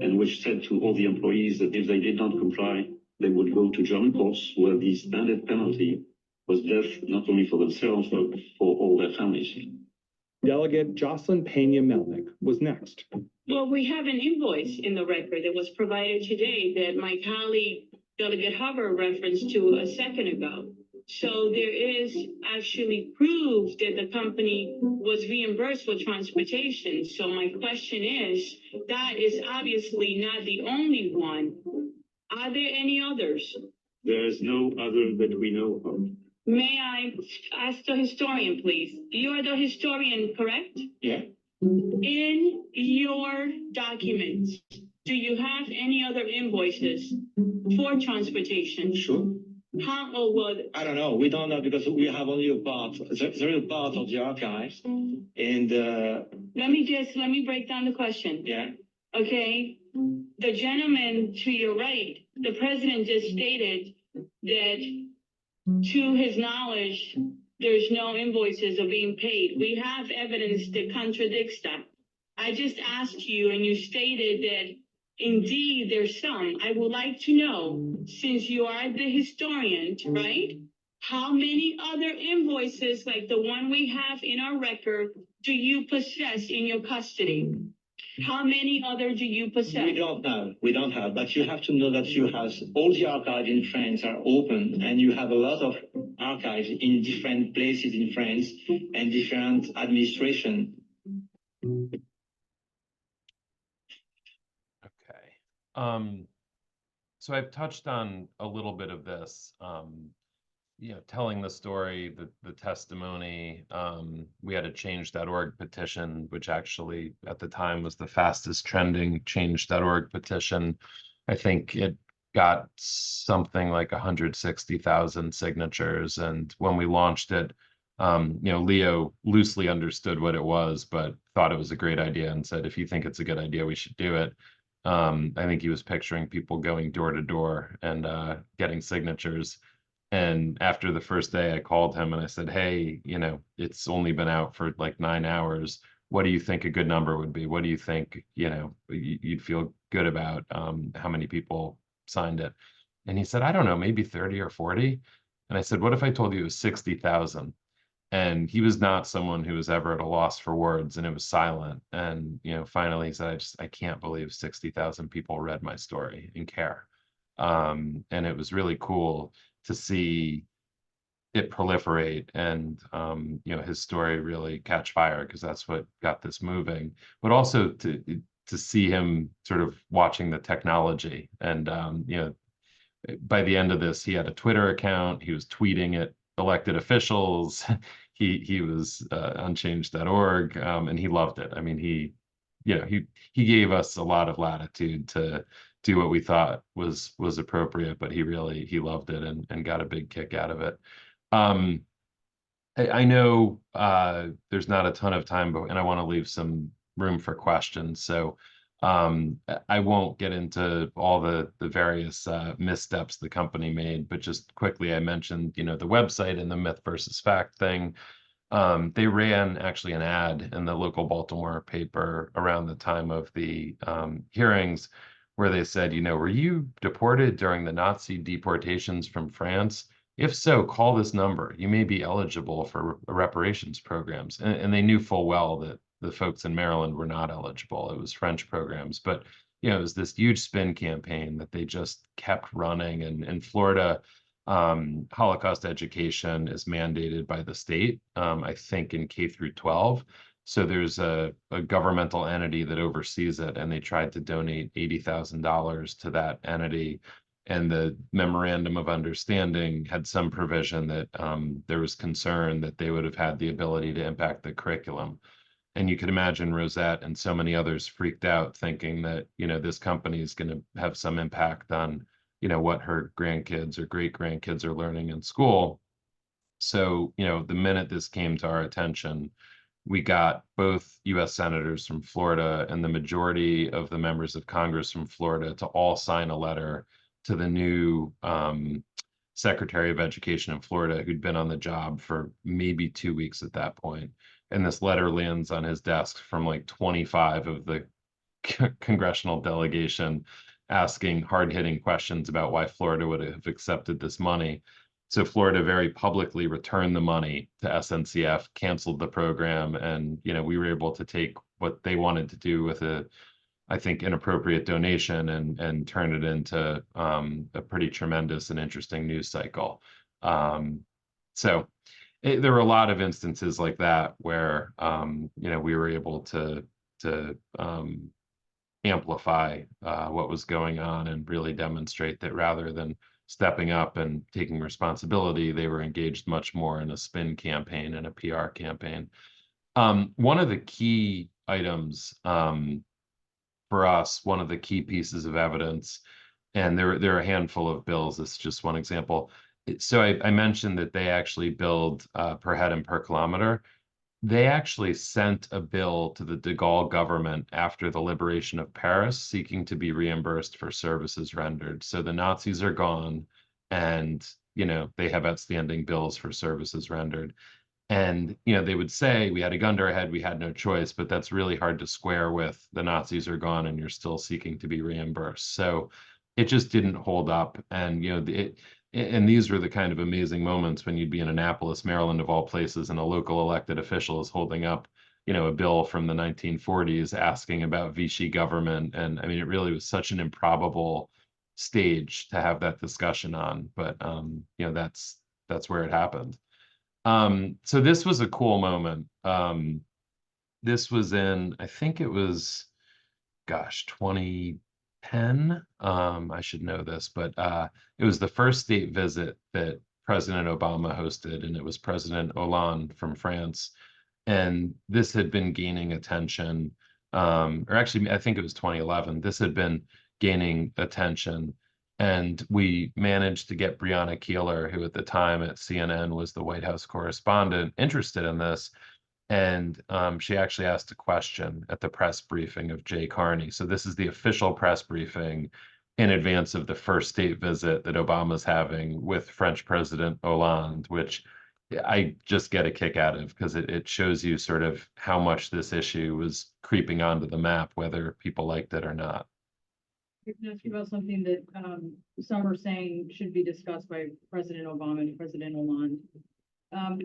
S14: and which said to all the employees that if they did not comply, they would go to German courts, where the standard penalty was death, not only for themselves, but for all their families.
S4: Delegate Jocelyn Pena-Melnick was next.
S16: Well, we have an invoice in the record that was provided today that my colleague, Delegate Hubbard, referenced to a second ago. So there is actually proof that the company was reimbursed for transportation. So my question is, that is obviously not the only one. Are there any others?
S14: There is no other that we know of.
S16: May I ask the historian, please? You are the historian, correct?
S15: Yeah.
S16: In your documents, do you have any other invoices for transportation?
S15: Sure.
S16: How or what?
S15: I don't know. We don't know because we have only a part. There is a part of the archives. And
S16: let me break down the question.
S15: Yeah.
S16: Okay. The gentleman to your right, the president just stated that to his knowledge, there's no invoices are being paid. We have evidence that contradicts that. I just asked you and you stated that indeed there's some. I would like to know, since you are the historian, right? How many other invoices like the one we have in our record do you possess in your custody? How many other do you possess?
S14: We don't have, but you have to know that you have all the archives in France are open, and you have a lot of archives in different places in France and different administration.
S3: Okay. So I've touched on a little bit of this, telling the story, the testimony. We had a change.org petition, which actually at the time was the fastest trending change.org petition. I think it got something like 160,000 signatures. And when we launched it, Leo loosely understood what it was, but thought it was a great idea and said, if you think it's a good idea, we should do it. I think he was picturing people going door to door and getting signatures. And after the first day, I called him and I said, hey, it's only been out for like 9 hours. What do you think a good number would be? What do you think, you'd feel good about how many people signed it? And he said, I don't know, maybe 30 or 40. And I said, what if I told you it was 60,000? And he was not someone who was ever at a loss for words, and it was silent. And, finally he said, I can't believe 60,000 people read my story and care. And it was really cool to see it proliferate and his story really catch fire, because that's what got this moving. But also to see him sort of watching the technology. And by the end of this, he had a Twitter account. He was tweeting at elected officials. He was on change.org, and he loved it. I mean, he gave us a lot of latitude to do what we thought was appropriate, but he loved it and got a big kick out of it. I know there's not a ton of time, and I want to leave some room for questions. So I won't get into all the various missteps the company made, but just quickly, I mentioned, the website and the myth versus fact thing. They ran actually an ad in the local Baltimore paper around the time of the hearings, where they said, were you deported during the Nazi deportations from France? If so, call this number. You may be eligible for reparations programs. And they knew full well that the folks in Maryland were not eligible. It was French programs. But, it was this huge spin campaign that they just kept running. And in Florida, Holocaust education is mandated by the state, I think in K through 12. So there's a governmental entity that oversees it, and they tried to donate $80,000 to that entity. And the memorandum of understanding had some provision that there was concern that they would have had the ability to impact the curriculum. And you could imagine Rosette and so many others freaked out, thinking that, this company is going to have some impact on, what her grandkids or great grandkids are learning in school. So, the minute this came to our attention, we got both U.S. senators from Florida and the majority of the members of Congress from Florida to all sign a letter to the new Secretary of Education in Florida, who'd been on the job for maybe 2 weeks at that point. And this letter lands on his desk from like 25 of the congressional delegation, asking hard-hitting questions about why Florida would have accepted this money. So Florida very publicly returned the money to SNCF, canceled the program, and we were able to take what they wanted to do with a, I think, inappropriate donation and turn it into a pretty tremendous and interesting news cycle. So there were a lot of instances like that where we were able to amplify what was going on and really demonstrate that rather than stepping up and taking responsibility, they were engaged much more in a spin campaign and a PR campaign. One of the key items for us, one of the key pieces of evidence, and there are a handful of bills, this is just one example. So I mentioned that they actually billed per head and per kilometer. They actually sent a bill to the de Gaulle government after the liberation of Paris, seeking to be reimbursed for services rendered. So the Nazis are gone, and they have outstanding bills for services rendered. And they would say, we had a gun to our head, we had no choice, but that's really hard to square with the Nazis are gone and you're still seeking to be reimbursed. So it just didn't hold up. And and these were the kind of amazing moments when you'd be in Annapolis, Maryland, of all places, and a local elected official is holding up a bill from the 1940s asking about Vichy government. And I mean, it really was such an improbable stage to have that discussion on, but that's where it happened. So this was a cool moment. This was in, I think it was, 2010. I should know this, but it was the first state visit that President Obama hosted, and it was President Hollande from France. And this had been gaining attention, or actually, I think it was 2011. This had been gaining attention. And we managed to get Brianna Keeler, who at the time at CNN was the White House correspondent, interested in this. And she actually asked a question at the press briefing of Jay Carney. So this is the official press briefing in advance of the first state visit that Obama's having with French President Hollande, which I just get a kick out of because it shows you sort of how much this issue was creeping onto the map, whether people liked it or not.
S17: I can ask you about something that some are saying should be discussed by President Obama and President Hollande.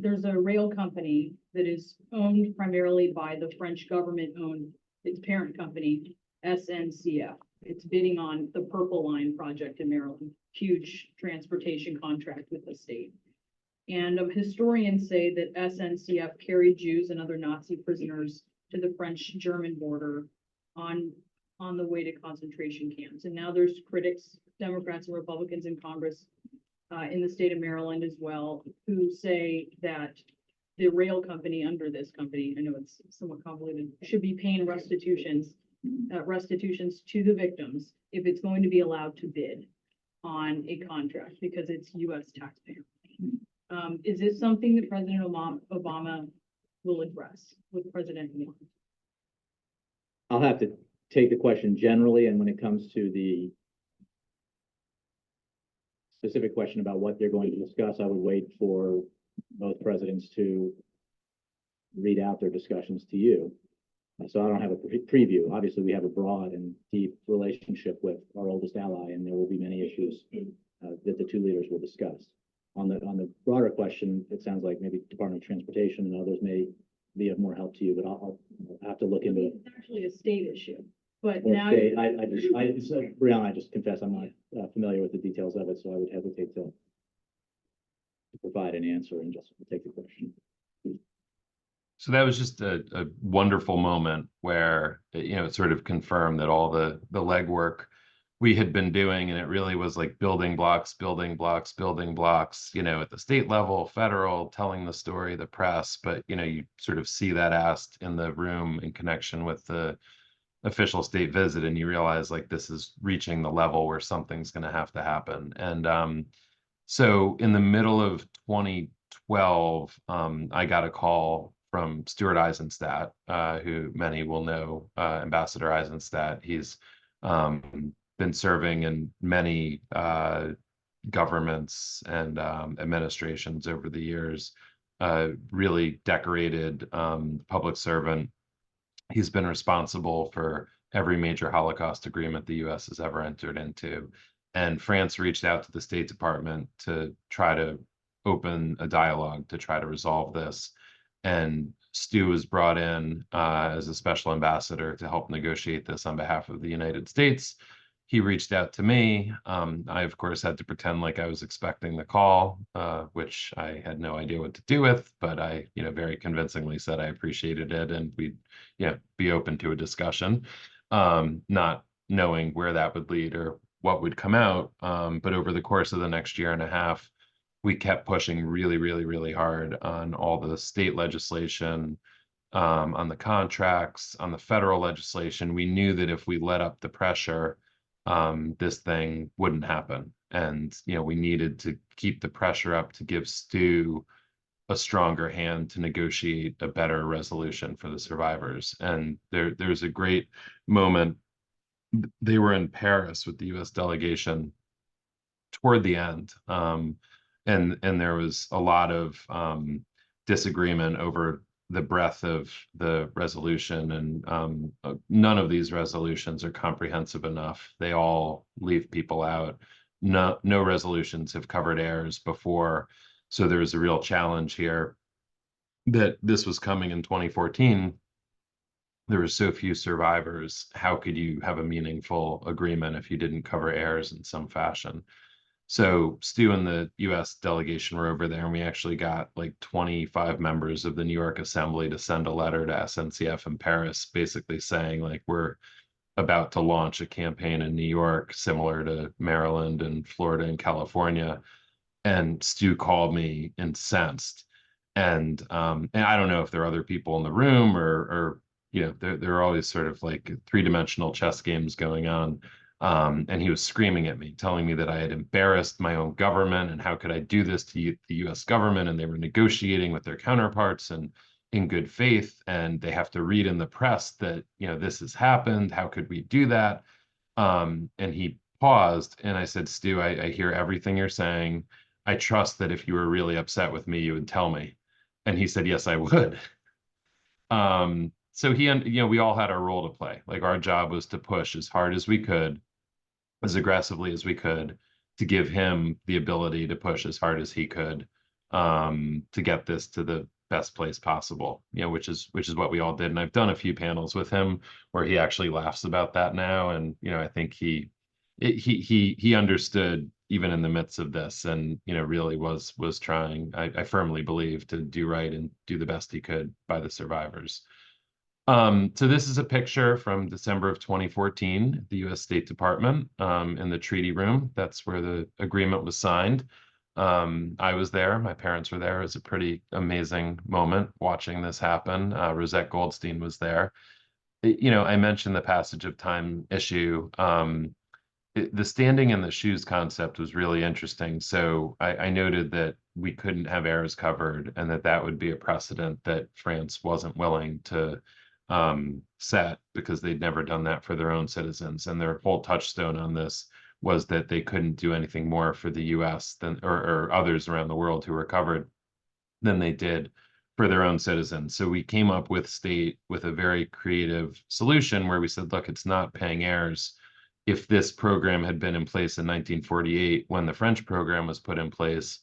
S17: There's a rail company that is owned primarily by the French government-owned, its parent company, SNCF. It's bidding on the Purple Line project in Maryland, huge transportation contract with the state. And historians say that SNCF carried Jews and other Nazi prisoners to the French-German border on the way to concentration camps. And now there's critics, Democrats and Republicans in Congress, in the state of Maryland as well, who say that the rail company under this company, I know it's somewhat convoluted, should be paying restitutions to the victims if it's going to be allowed to bid on a contract because it's U.S. taxpayer. Is this something that President Obama will address with President Obama?
S18: I'll have to take the question generally, and when it comes to the specific question about what they're going to discuss, I would wait for both presidents to read out their discussions to you. So I don't have a preview. Obviously, we have a broad and deep relationship with our oldest ally, and there will be many issues that the two leaders will discuss. On the broader question, it sounds like maybe Department of Transportation and others may be of more help to you, but I'll have to look into it.
S17: It's actually a state issue, but
S18: Or
S17: now
S18: state. Brianna, I just confess I'm not familiar with the details of it, so I would hesitate to provide an answer and just take the question.
S3: So that was just a wonderful moment where, it sort of confirmed that all the legwork we had been doing, and it really was like building blocks, at the state level, federal, telling the story, the press, but, you sort of see that asked in the room in connection with the official state visit, and you realize like this is reaching the level where something's going to have to happen. And so in the middle of 2012, I got a call from Stuart Eisenstadt, who many will know, Ambassador Eisenstadt. He's been serving in many governments and administrations over the years, really decorated public servant. He's been responsible for every major Holocaust agreement the U.S. has ever entered into. And France reached out to the State Department to try to open a dialogue to try to resolve this. And Stu was brought in as a special ambassador to help negotiate this on behalf of the United States. He reached out to me. I, of course, had to pretend like I was expecting the call, which I had no idea what to do with, but I, very convincingly said I appreciated it and we'd, be open to a discussion, not knowing where that would lead or what would come out. But over the course of the next year and a half, we kept pushing really, really, really hard on all the state legislation, on the contracts, on the federal legislation. We knew that if we let up the pressure, this thing wouldn't happen. And, we needed to keep the pressure up to give Stu a stronger hand to negotiate a better resolution for the survivors. And there's a great moment. They were in Paris with the U.S. delegation toward the end. And there was a lot of disagreement over the breadth of the resolution, and none of these resolutions are comprehensive enough. They all leave people out. No resolutions have covered heirs before. So there's a real challenge here that this was coming in 2014. there were so few survivors. How could you have a meaningful agreement if you didn't cover heirs in some fashion? So Stu and the US delegation were over there, and we actually got like 25 members of the New York Assembly to send a letter to SNCF in Paris, basically saying like, we're about to launch a campaign in New York similar to Maryland and Florida and California. And Stu called me incensed. And I don't know if there are other people in the room or there are always sort of like three-dimensional chess games going on. And he was screaming at me, telling me that I had embarrassed my own government and how could I do this to the US government, and they were negotiating with their counterparts and in good faith, and they have to read in the press that this has happened. How could we do that? And he paused, and I said, Stu, I hear everything you're saying. I trust that if you were really upset with me, you would tell me. And he said, yes, I would. So we all had our role to play. Like, our job was to push as hard as we could, as aggressively as we could, to give him the ability to push as hard as he could, to get this to the best place possible, which is what we all did. And I've done a few panels with him where he actually laughs about that now. And, I think he understood even in the midst of this, and, really was trying, I firmly believe, to do right and do the best he could by the survivors. So this is a picture from December of 2014, the US State Department, in the treaty room. That's where the agreement was signed. I was there, my parents were there. It was a pretty amazing moment watching this happen. Rosette Goldstein was there. I mentioned the passage of time issue. The standing in the shoes concept was really interesting. So I noted that we couldn't have heirs covered, and that would be a precedent that France wasn't willing to set, because they'd never done that for their own citizens. And their whole touchstone on this was that they couldn't do anything more for the US than or others around the world who were covered than they did for their own citizens. So we came up with a very creative solution where we said, look, it's not paying heirs. If this program had been in place in 1948, when the French program was put in place,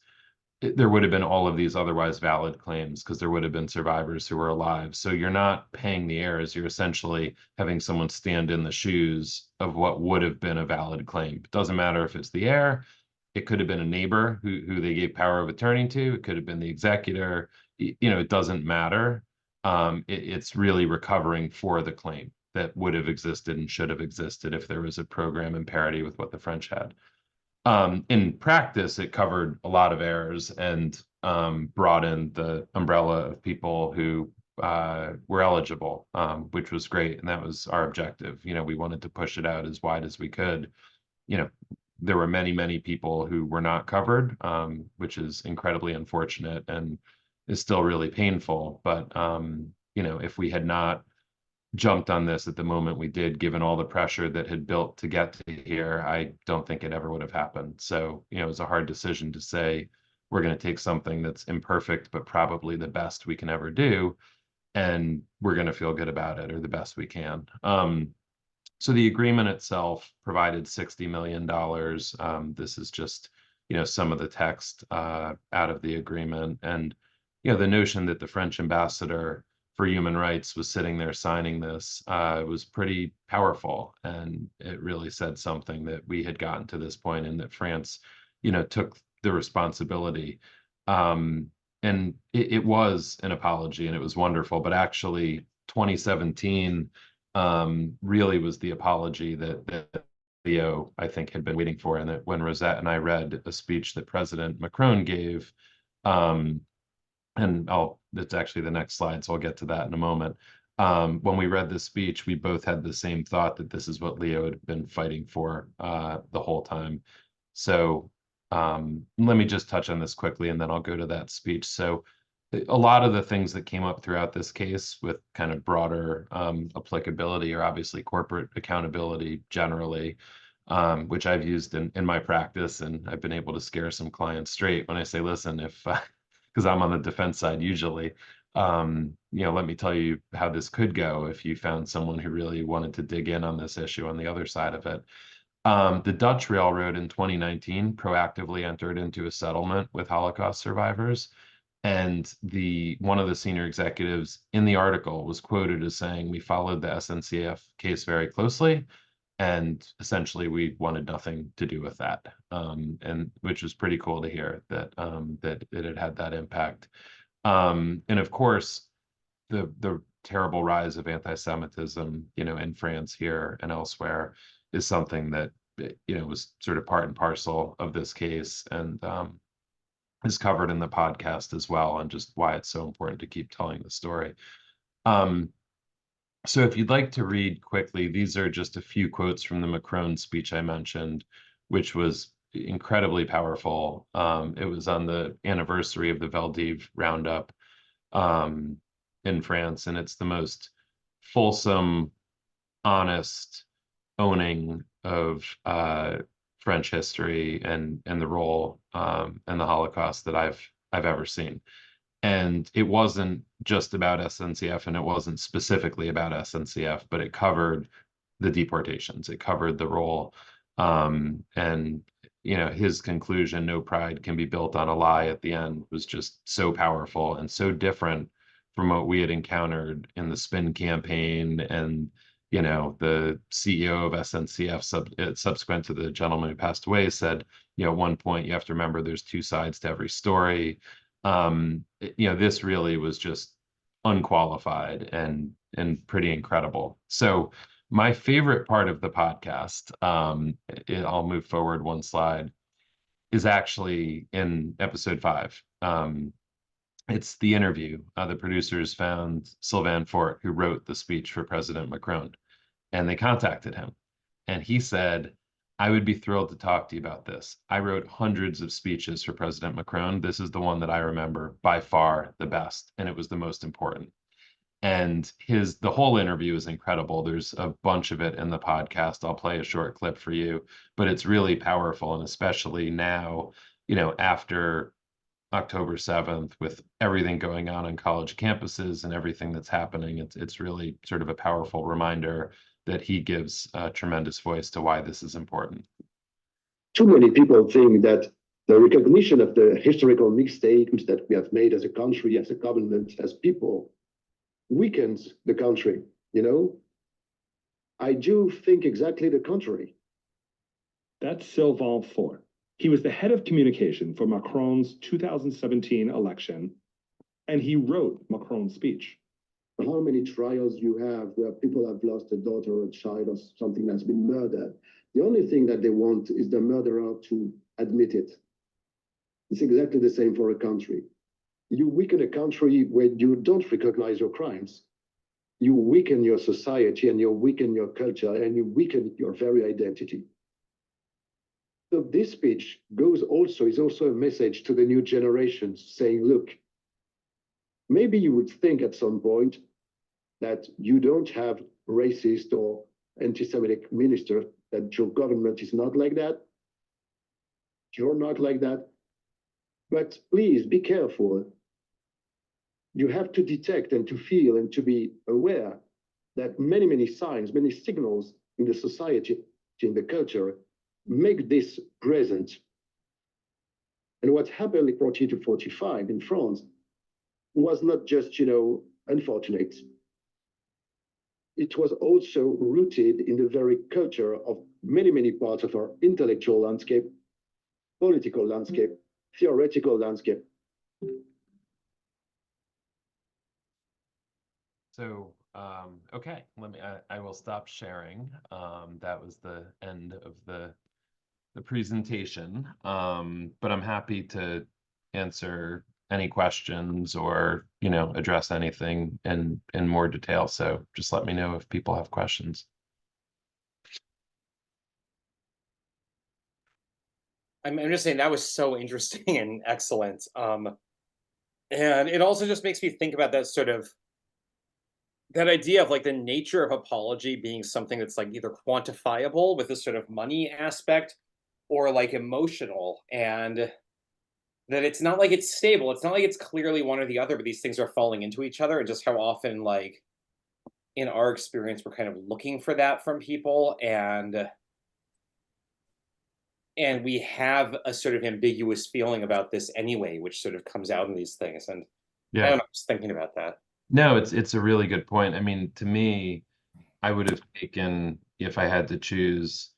S3: there would have been all of these otherwise valid claims, because there would have been survivors who were alive. So you're not paying the heirs, you're essentially having someone stand in the shoes of what would have been a valid claim. It doesn't matter if it's the heir, it could have been a neighbor who they gave power of attorney to, it could have been the executor, it doesn't matter. It's really recovering for the claim that would have existed and should have existed if there was a program in parity with what the French had. In practice, it covered a lot of heirs and brought in the umbrella of people who were eligible, which was great. And that was our objective. We wanted to push it out as wide as we could. There were many, many people who were not covered, which is incredibly unfortunate and is still really painful. But, if we had not jumped on this at the moment we did, given all the pressure that had built to get to here, I don't think it ever would have happened. So, it was a hard decision to say, we're going to take something that's imperfect, but probably the best we can ever do, and we're going to feel good about it, or the best we can. So the agreement itself provided $60 million. This is just, some of the text out of the agreement. And, the notion that the French ambassador for human rights was sitting there signing this was pretty powerful. And it really said something that we had gotten to this point, and that France, took the responsibility. And it was an apology, and it was wonderful. But actually, 2017 really was the apology that Leo, I think, had been waiting for. And that when Rosette and I read a speech that President Macron gave, and that's actually the next slide, so I'll get to that in a moment. When we read this speech, we both had the same thought, that this is what Leo had been fighting for the whole time. So let me just touch on this quickly, and then I'll go to that speech. So a lot of the things that came up throughout this case with kind of broader applicability are obviously corporate accountability generally, which I've used in my practice, and I've been able to scare some clients straight when I say, listen, if because I'm on the defense side usually, let me tell you how this could go if you found someone who really wanted to dig in on this issue on the other side of it. The Dutch Railroad in 2019 proactively entered into a settlement with Holocaust survivors. And one of the senior executives in the article was quoted as saying, "We followed the SNCF case very closely, and essentially we wanted nothing to do with that," and which was pretty cool to hear that that it had that impact. And of course, the terrible rise of anti-Semitism, in France here and elsewhere, is something that was sort of part and parcel of this case, and is covered in the podcast as well, and just why it's so important to keep telling the story. So if you'd like to read quickly, these are just a few quotes from the Macron speech I mentioned, which was incredibly powerful. It was on the anniversary of the Veldiv roundup in France, and it's the most fulsome, honest owning of French history and the role and the Holocaust that I've ever seen. And it wasn't just about SNCF, and it wasn't specifically about SNCF, but it covered the deportations. It covered the role. And his conclusion, "No pride can be built on a lie," at the end was just so powerful and so different from what we had encountered in the spin campaign. And the CEO of SNCF, subsequent to the gentleman who passed away, said, at one point, "You have to remember there's two sides to every story." This really was just unqualified and pretty incredible. So my favorite part of the podcast, I'll move forward one slide, is actually in episode 5. It's the interview. The producers found Sylvain Fort, who wrote the speech for President Macron, and they contacted him. And he said, "I would be thrilled to talk to you about this. I wrote hundreds of speeches for President Macron. This is the one that I remember by far the best, and it was the most important." And the whole interview is incredible. There's a bunch of it in the podcast. I'll play a short clip for you, but it's really powerful. And especially now, after October 7th, with everything going on college campuses and everything that's happening, it's really sort of a powerful reminder that he gives a tremendous voice to why this is important.
S19: Too many people think that the recognition of the historical mistakes that we have made as a country, as a government, as people, weakens the country. I do think exactly the contrary.
S4: That's Sylvain Fort. He was the head of communication for Macron's 2017 election, and he wrote Macron's speech.
S19: How many trials you have where people have lost a daughter or a child or something that's been murdered? The only thing that they want is the murderer to admit it. It's exactly the same for a country. You weaken a country when you don't recognize your crimes. You weaken your society, and you weaken your culture, and you weaken your very identity. So this speech is also a message to the new generations, saying, look, maybe you would think at some point that you don't have racist or anti-Semitic minister, that your government is not like that. You're not like that. But please be careful. You have to detect and to feel and to be aware that many, many signs, many signals in the society, in the culture, make this present. And what happened in 40 to 45 in France was not just, unfortunate. It was also rooted in the very culture of many, many parts of our intellectual landscape, political landscape, theoretical landscape.
S3: So, okay, I will stop sharing. That was the end of the presentation, but I'm happy to answer any questions or address anything in more detail. So just let me know if people have questions.
S20: I'm just saying that was so interesting and excellent. And it also just makes me think about that idea of the nature of apology being something that's either quantifiable with this sort of money aspect, or emotional, and that it's not it's stable. It's not it's clearly one or the other, but these things are falling into each other, and just how often in our experience we're kind of looking for that from people, and and we have a sort of ambiguous feeling about this anyway, which sort of comes out in these things. And I
S3: Yeah.
S20: don't know, I was thinking about that.
S3: No, it's a really good point. I mean, to me, I would have taken, if I had to choose,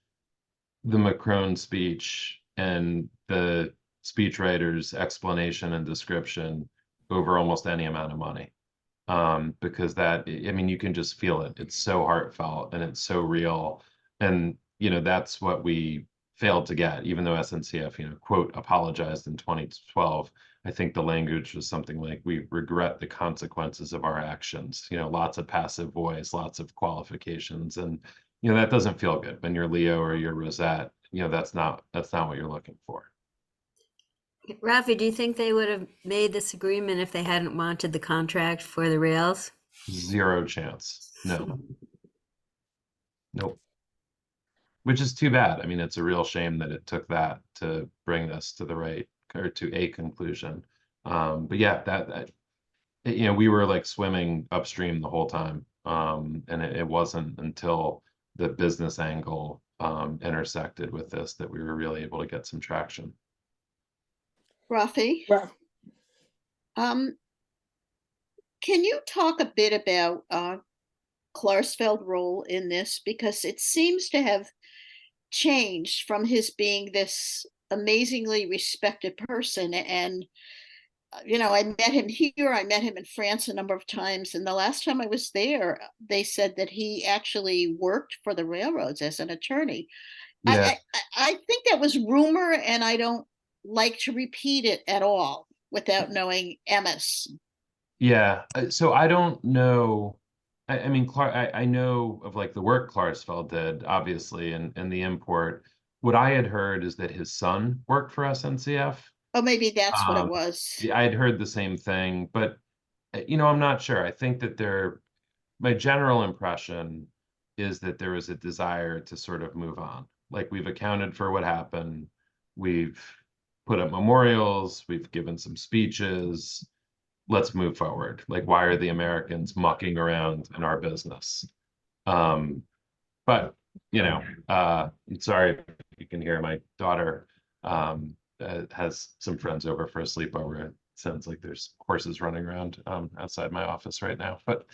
S3: the Macron speech and the speechwriter's explanation and description over almost any amount of money. Because that, I mean, you can just feel it. It's so heartfelt and it's so real. And, that's what we failed to get, even though SNCF, quote, apologized in 2012. I think the language was something like, we regret the consequences of our actions, lots of passive voice, lots of qualifications. And, that doesn't feel good when you're Leo or you're Rosette. That's not what you're looking for.
S21: Rafi, do you think they would have made this agreement if they hadn't wanted the contract for the rails?
S3: Zero chance. No. Nope. Which is too bad. I mean, it's a real shame that it took that to bring us to the right, or to a conclusion. But yeah, that we were like swimming upstream the whole time. And it wasn't until the business angle intersected with this that we were really able to get some traction.
S22: Rafi, can you talk a bit about Klarsfeld's role in this? Because it seems to have changed from his being this amazingly respected person. And, I met him here, I met him in France a number of times. And the last time I was there, they said that he actually worked for the railroads as an attorney.
S3: Yeah.
S22: I think that was rumor, and I don't like to repeat it at all without knowing Emmis.
S3: Yeah. So I don't know. I mean, I know of like the work Klarsfeld did, obviously, and the import. What I had heard is that his son worked for SNCF.
S22: Oh, maybe that's what it was.
S3: Yeah, I had heard the same thing, but I'm not sure. I think that my general impression is that there was a desire to sort of move on. Like, we've accounted for what happened. We've put up memorials, we've given some speeches. Let's move forward. Like, why are the Americans mucking around in our business? But I'm sorry if you can hear my daughter has some friends over for a sleepover. It sounds like there's horses running around outside my office right now. But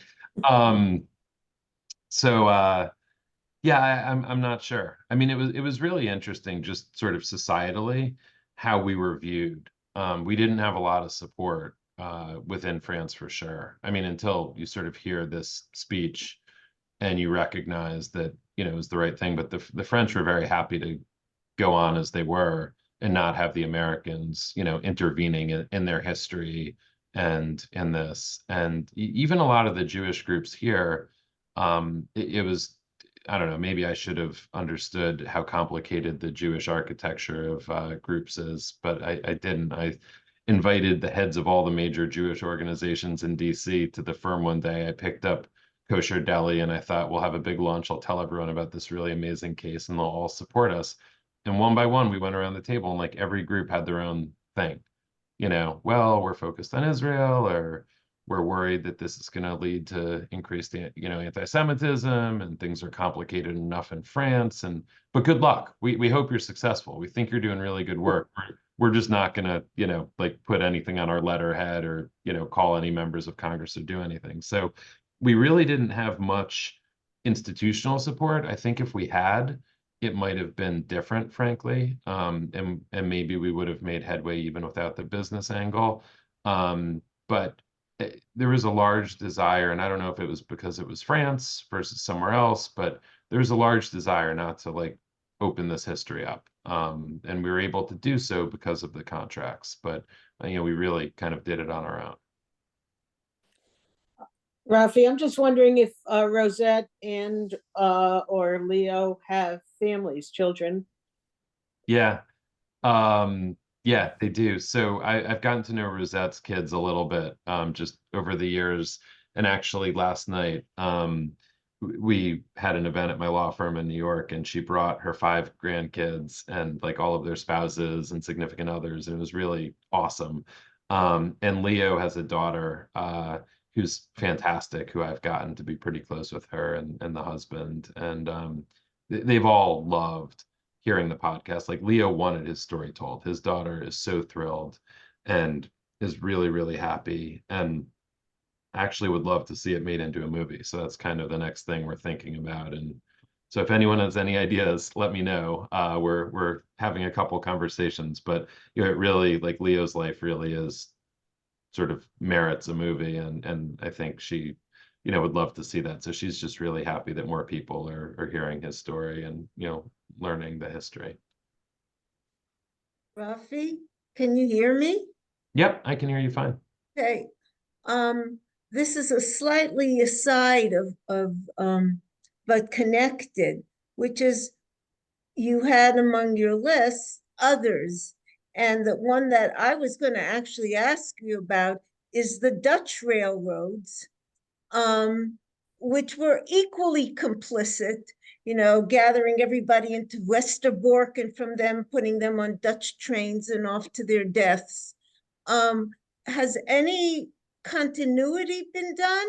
S3: yeah, I'm not sure. I mean, it was really interesting, just sort of societally, how we were viewed. We didn't have a lot of support within France, for sure. I mean, until you sort of hear this speech and you recognize that, it was the right thing. But the French were very happy to go on as they were and not have the Americans, intervening in their history and in this. And even a lot of the Jewish groups here, it was, I don't know, maybe I should have understood how complicated the Jewish architecture of groups is, but I didn't. I invited the heads of all the major Jewish organizations in DC to the firm one day. I picked up Kosher Deli and I thought, we'll have a big lunch. I'll tell everyone about this really amazing case and they'll all support us. And one by one, we went around the table and like every group had their own thing. Well, we're focused on Israel, or we're worried that this is going to lead to increased, anti-Semitism, and things are complicated enough in France. But good luck. We hope you're successful. We think you're doing really good work. We're just not going to, like put anything on our letterhead or, call any members of Congress or do anything. So we really didn't have much institutional support. I think if we had, it might have been different, frankly. And maybe we would have made headway even without the business angle. But there was a large desire, and I don't know if it was because it was France versus somewhere else, but there's a large desire not to like open this history up. And we were able to do so because of the contracts, but we really kind of did it on our own.
S12: Rafi, I'm just wondering if Rosette and or Leo have families, children.
S3: Yeah. Yeah, they do. So I've gotten to know Rosette's kids a little bit just over the years. And actually last night, we had an event at my law firm in New York, and she brought her 5 grandkids and like all of their spouses and significant others. And it was really awesome. And Leo has a daughter who's fantastic, who I've gotten to be pretty close with her and the husband. And they've all loved hearing the podcast. Like Leo wanted his story told. His daughter is so thrilled and is really, really happy, and actually would love to see it made into a movie. So that's kind of the next thing we're thinking about. And so if anyone has any ideas, let me know. We're having a couple conversations, but you know, it really, like Leo's life really is sort of merits a movie, and I think she, you know, would love to see that. So she's just really happy that more people are hearing his story and, you know, learning the history.
S1: Rafi, can you hear me?
S3: Yep, I can hear you fine.
S1: Okay. This is a slightly aside but connected, which is you had among your lists others. And the one that I was going to actually ask you about is the Dutch railroads, which were equally complicit, you know, gathering everybody into Westerbork and from them putting them on Dutch trains and off to their deaths. Has any continuity been done,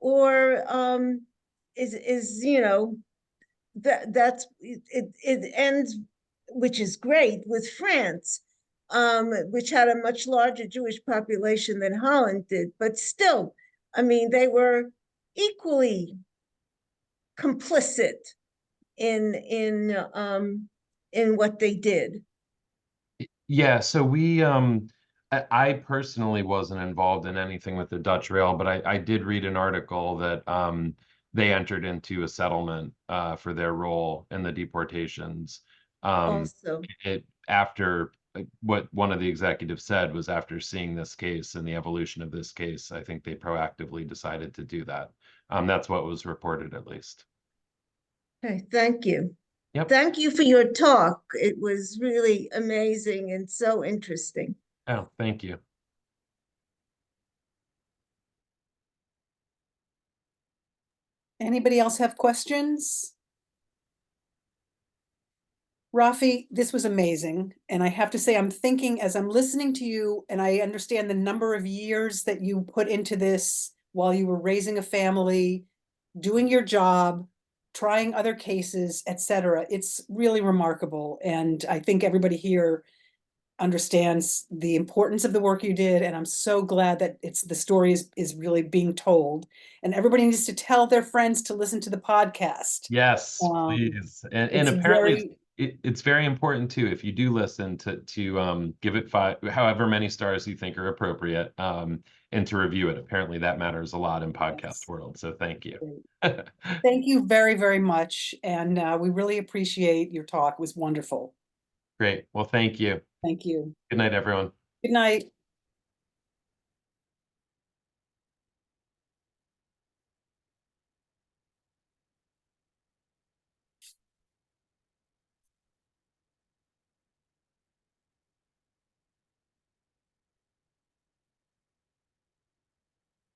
S1: or is you know that's it ends, which is great, with France, which had a much larger Jewish population than Holland did, but still, I mean, they were equally complicit in what they did.
S3: Yeah, so I personally wasn't involved in anything with the Dutch Rail, but I did read an article that they entered into a settlement for their role in the deportations.
S1: Also,
S3: It after what one of the executives said was, after seeing this case and the evolution of this case, I think they proactively decided to do that. That's what was reported, at least.
S1: okay, thank you.
S3: Yep.
S1: Thank you for your talk. It was really amazing and so interesting.
S3: Oh, thank you.
S2: Anybody else have questions? Rafi, this was amazing. And I have to say, I'm thinking as I'm listening to you, and I understand the number of years that you put into this while you were raising a family, doing your job, trying other cases, etc. It's really remarkable. And I think everybody here understands the importance of the work you did. And I'm so glad that the story is really being told. And everybody needs to tell their friends to listen to the podcast.
S3: Yes, please. And
S2: it's
S3: apparently it's very important too, if you do listen, to give it however many stars you think are appropriate, and to review it. Apparently that matters a lot in podcast world. So thank you.
S2: Thank you very, very much. And we really appreciate your talk. It was wonderful.
S3: Great. Well, thank you.
S2: Thank you.
S3: Good night, everyone.
S2: Good night.